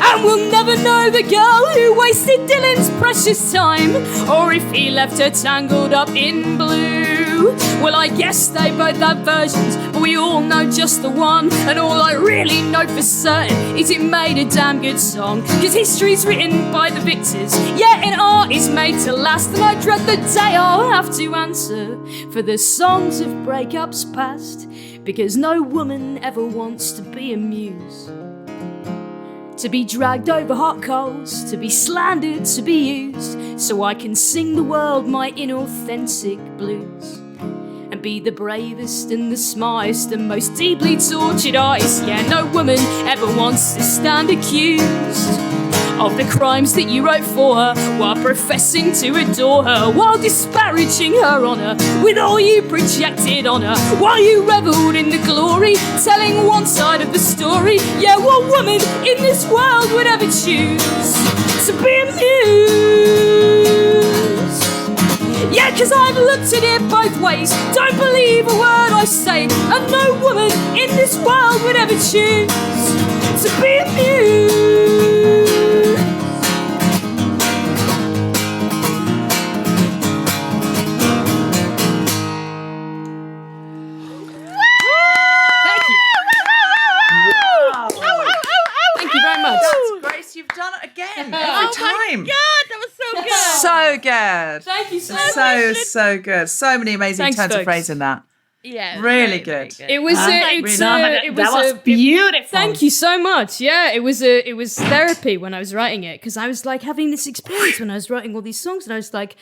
And we'll never know the girl who wasted Dylan's precious time, or if he left her tangled up in blue. Well, I guess they both have versions, but we all know just the one. And all I really know for certain is it made a damn good song, 'cause history's written by the victors, yeah, and art is made to last. And I dread the day I'll have to answer for the songs of breakups past, because no woman ever wants to be amused, to be dragged over hot coals, to be slandered, to be used, so I can sing the world my inauthentic blues, and be the bravest and the smartest and most deeply tortured artist. Yeah, no woman ever wants to stand accused of the crimes that you wrote for her, while professing to adore her, while disparaging her honour with all you projected on her, while you revelled in the glory, telling one side of the story. Yeah, what woman in this world would ever choose to be amused? Yeah, 'cause I've looked at it both ways, don't believe a word I say, and no woman in this world would ever choose to be amused. Grace, you've done it again every time. God, that was so good. So good. Thank you so much. So good. So many amazing Thanks, turns of folks. phrase in that. Yeah, Really good. It was that was beautiful. Thank you so much. Yeah, it was therapy when I was writing it, because I was like having this experience when I was writing all these songs, and I was like,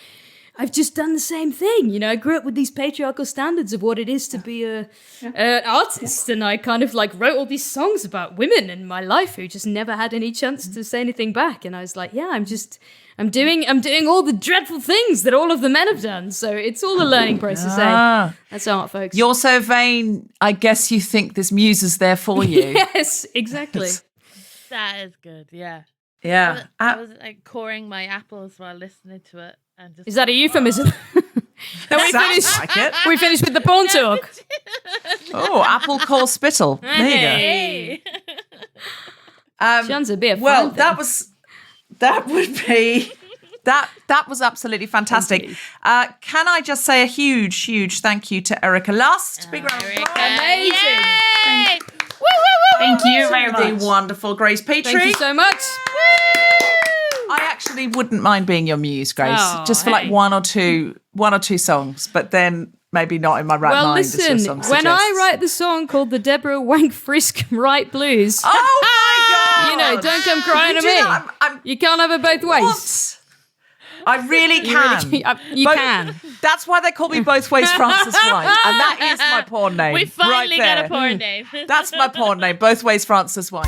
I've just done the same thing. You know, I grew up with these patriarchal standards of what it is to be an artist. And I kind of like wrote all these songs about women in my life who just never had any chance to say anything back. And I was like, yeah, I'm doing all the dreadful things that all of the men have done. So it's all a learning process. That's art, folks. You're so vain. I guess you think this muse is there for you. Yes, exactly. That is good. Yeah. Yeah. I was like coring my apples while listening to it. And just Is that a euphemism? Sounds like it. We finished with the porn talk. Oh, apple core spittle. There you Hey. go. Sounds a bit Well, fun that was absolutely fantastic. Can I just say a huge thank you to Erika Lust? Big round of applause. Amazing. Yay! Thank you very The much. wonderful Grace Petrie. Thank you so much. I actually wouldn't mind being your muse, Grace, Oh, just for like hey. one or two songs, but then maybe not in my right Well, mind. as your listen, song when I suggests. write the song called the Deborah Wank Frisk Wright Blues, oh my god, you know, don't come crying to You do me. that? I'm You can't have it both ways. what? I really can. You Both- can. That's why they call me Both Ways Frances White, and that is my porn name. We finally right got there. a porn name. That's my porn name, Both Ways Frances White.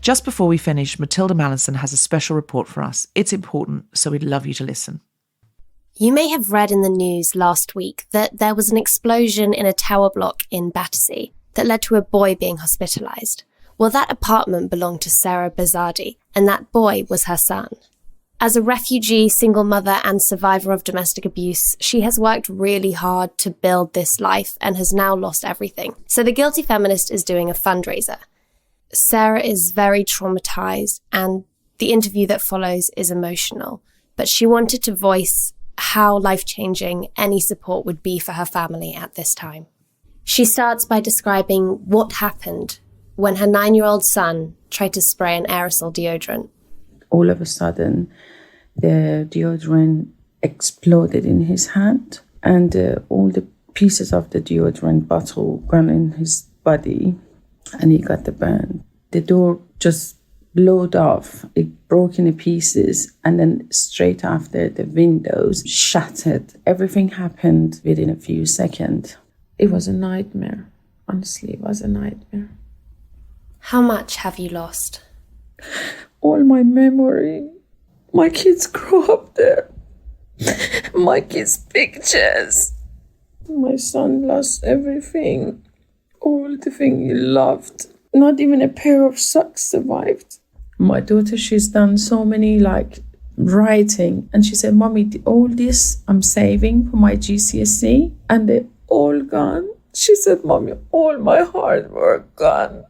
Just before we finish, Matilda Mallinson has a special report for us. It's important, so we'd love you to listen. You may have read in the news last week that there was an explosion in a tower block in Battersea that led to a boy being hospitalised. Well, that apartment belonged to Sarah Bazadi, and that boy was her son. As a refugee, single mother and survivor of domestic abuse, she has worked really hard to build this life and has now lost everything. So the Guilty Feminist is doing a fundraiser. Sarah is very traumatized, and the interview that follows is emotional, but she wanted to voice how life-changing any support would be for her family at this time. She starts by describing what happened when her 9-year-old son tried to spray an aerosol deodorant. All of a sudden, the deodorant exploded in his hand, and all the pieces of the deodorant bottle gone in his body, and he got the burn. The door just blowed off. It broke into pieces, and then straight after, the windows shattered. Everything happened within a few seconds. It was a nightmare. Honestly, it was a nightmare. How much have you lost? All my memory. My kids grew up there. My kids' pictures. My son lost everything. All the things he loved. Not even a pair of socks survived. My daughter, she's done so many writing, and she said, "Mommy, all this I'm saving for my GCSE, and they're all gone." She said, "Mommy, all my hard work gone."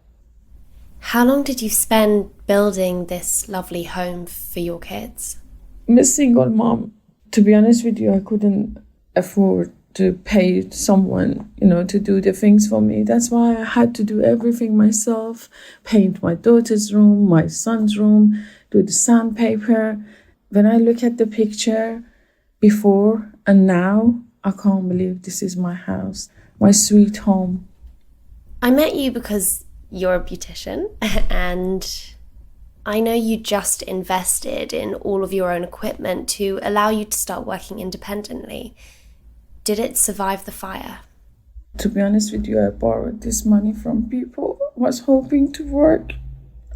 How long did you spend building this lovely home for your kids? I'm a single mom. To be honest with you, I couldn't afford to pay someone, to do the things for me. That's why I had to do everything myself. Paint my daughter's room, my son's room, do the sandpaper. When I look at the picture before and now, I can't believe this is my house, my sweet home. I met you because you're a beautician, and I know you just invested in all of your own equipment to allow you to start working independently. Did it survive the fire? To be honest with you, I borrowed this money from people. I was hoping to work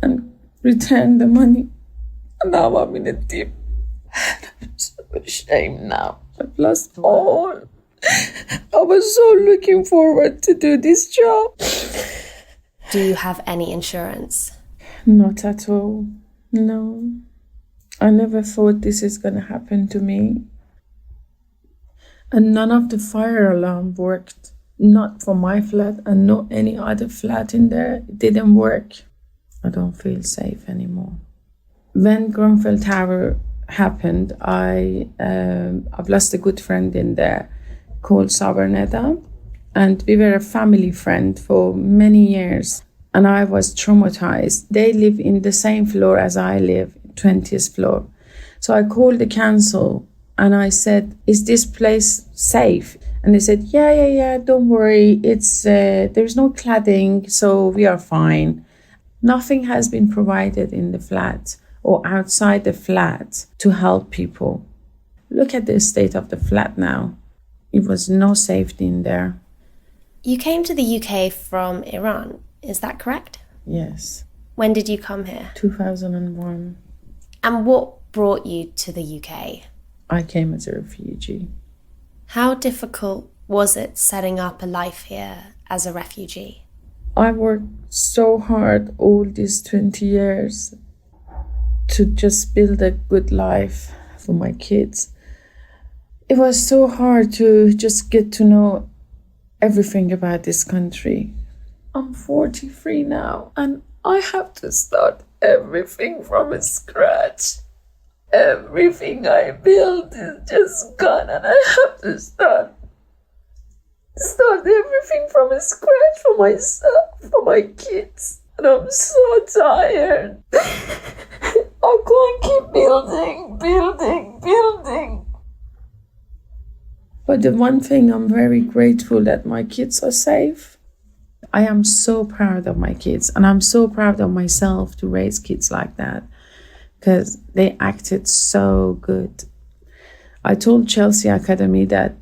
and return the money. And now I'm in a deep. I'm so ashamed now. I've lost all. I was so looking forward to do this job. Do you have any insurance? Not at all. No. I never thought this is going to happen to me. And none of the fire alarm worked. Not for my flat and not any other flat in there. It didn't work. I don't feel safe anymore. When Grenfell Tower happened, I've lost a good friend in there called Sabernetta. And we were a family friend for many years. And I was traumatized. They live in the same floor as I live, 20th floor. So I called the council and I said, "Is this place safe?" And they said, yeah, don't worry. It's there's no cladding, so we are fine. Nothing has been provided in the flat or outside the flat to help people. Look at the state of the flat now. It was no safety in there. You came to the UK from Iran, is that correct? Yes. When did you come here? 2001. And what brought you to the UK? I came as a refugee. How difficult was it setting up a life here as a refugee? I worked so hard all these 20 years to just build a good life for my kids. It was so hard to just get to know everything about this country. I'm 43 now and I have to start everything from scratch. Everything I built is just gone and I have to start everything from scratch for myself, for my kids. And I'm so tired. I can't keep building. But the one thing I'm very grateful that my kids are safe. I am so proud of my kids and I'm so proud of myself to raise kids like that because they acted so good. I told Chelsea Academy that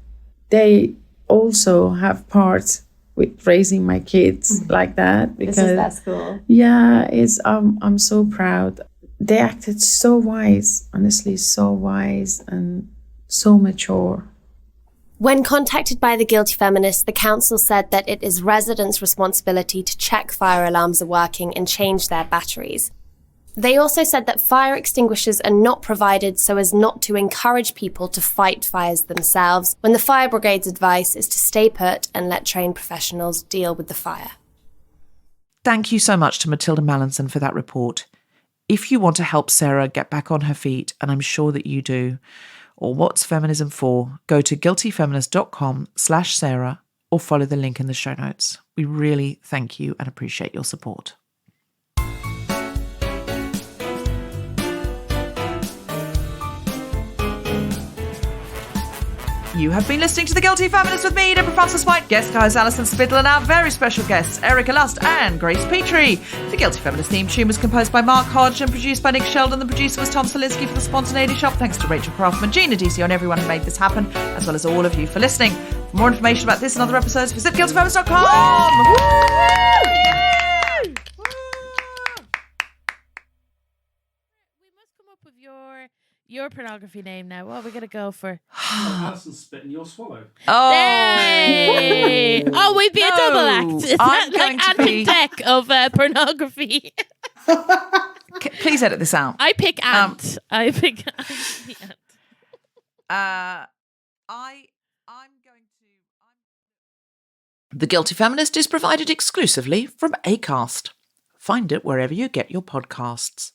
they also have part with raising my kids like that because This is their school. Yeah, I'm so proud. They acted so wise, honestly, so wise and so mature. When contacted by the Guilty Feminist, the council said that it is residents' responsibility to check fire alarms are working and change their batteries. They also said that fire extinguishers are not provided so as not to encourage people to fight fires themselves, when the fire brigade's advice is to stay put and let trained professionals deal with the fire. Thank you so much to Matilda Mallinson for that report. If you want to help Sarah get back on her feet, and I'm sure that you do, or what's feminism for, go to guiltyfeminist.com/Sarah or follow the link in the show notes. We really thank you and appreciate your support. You have been listening to The Guilty Feminist with me, Deborah Frances-White, guest host Alison Spittle, and our very special guests, Erika Lust and Grace Petrie. The Guilty Feminist theme tune was composed by Mark Hodge and produced by Nick Sheldon. The producer was Tom Salinsky for the Spontaneity Shop. Thanks to Rachel Craftman, Gina Decio, and everyone who made this happen, as well as all of you for listening. For more information about this and other episodes, visit guiltyfeminist.com. We must come up with your pornography name now. What are we going to go for? Alison Spittle, you'll swallow. Oh, Hey! Oh, we'd be a double act. Is I'm that going like to be- anti-tech of pornography? Please edit this out. I pick ant. I pick ant. I'm going to. The Guilty Feminist is provided exclusively from Acast. Find it wherever you get your podcasts.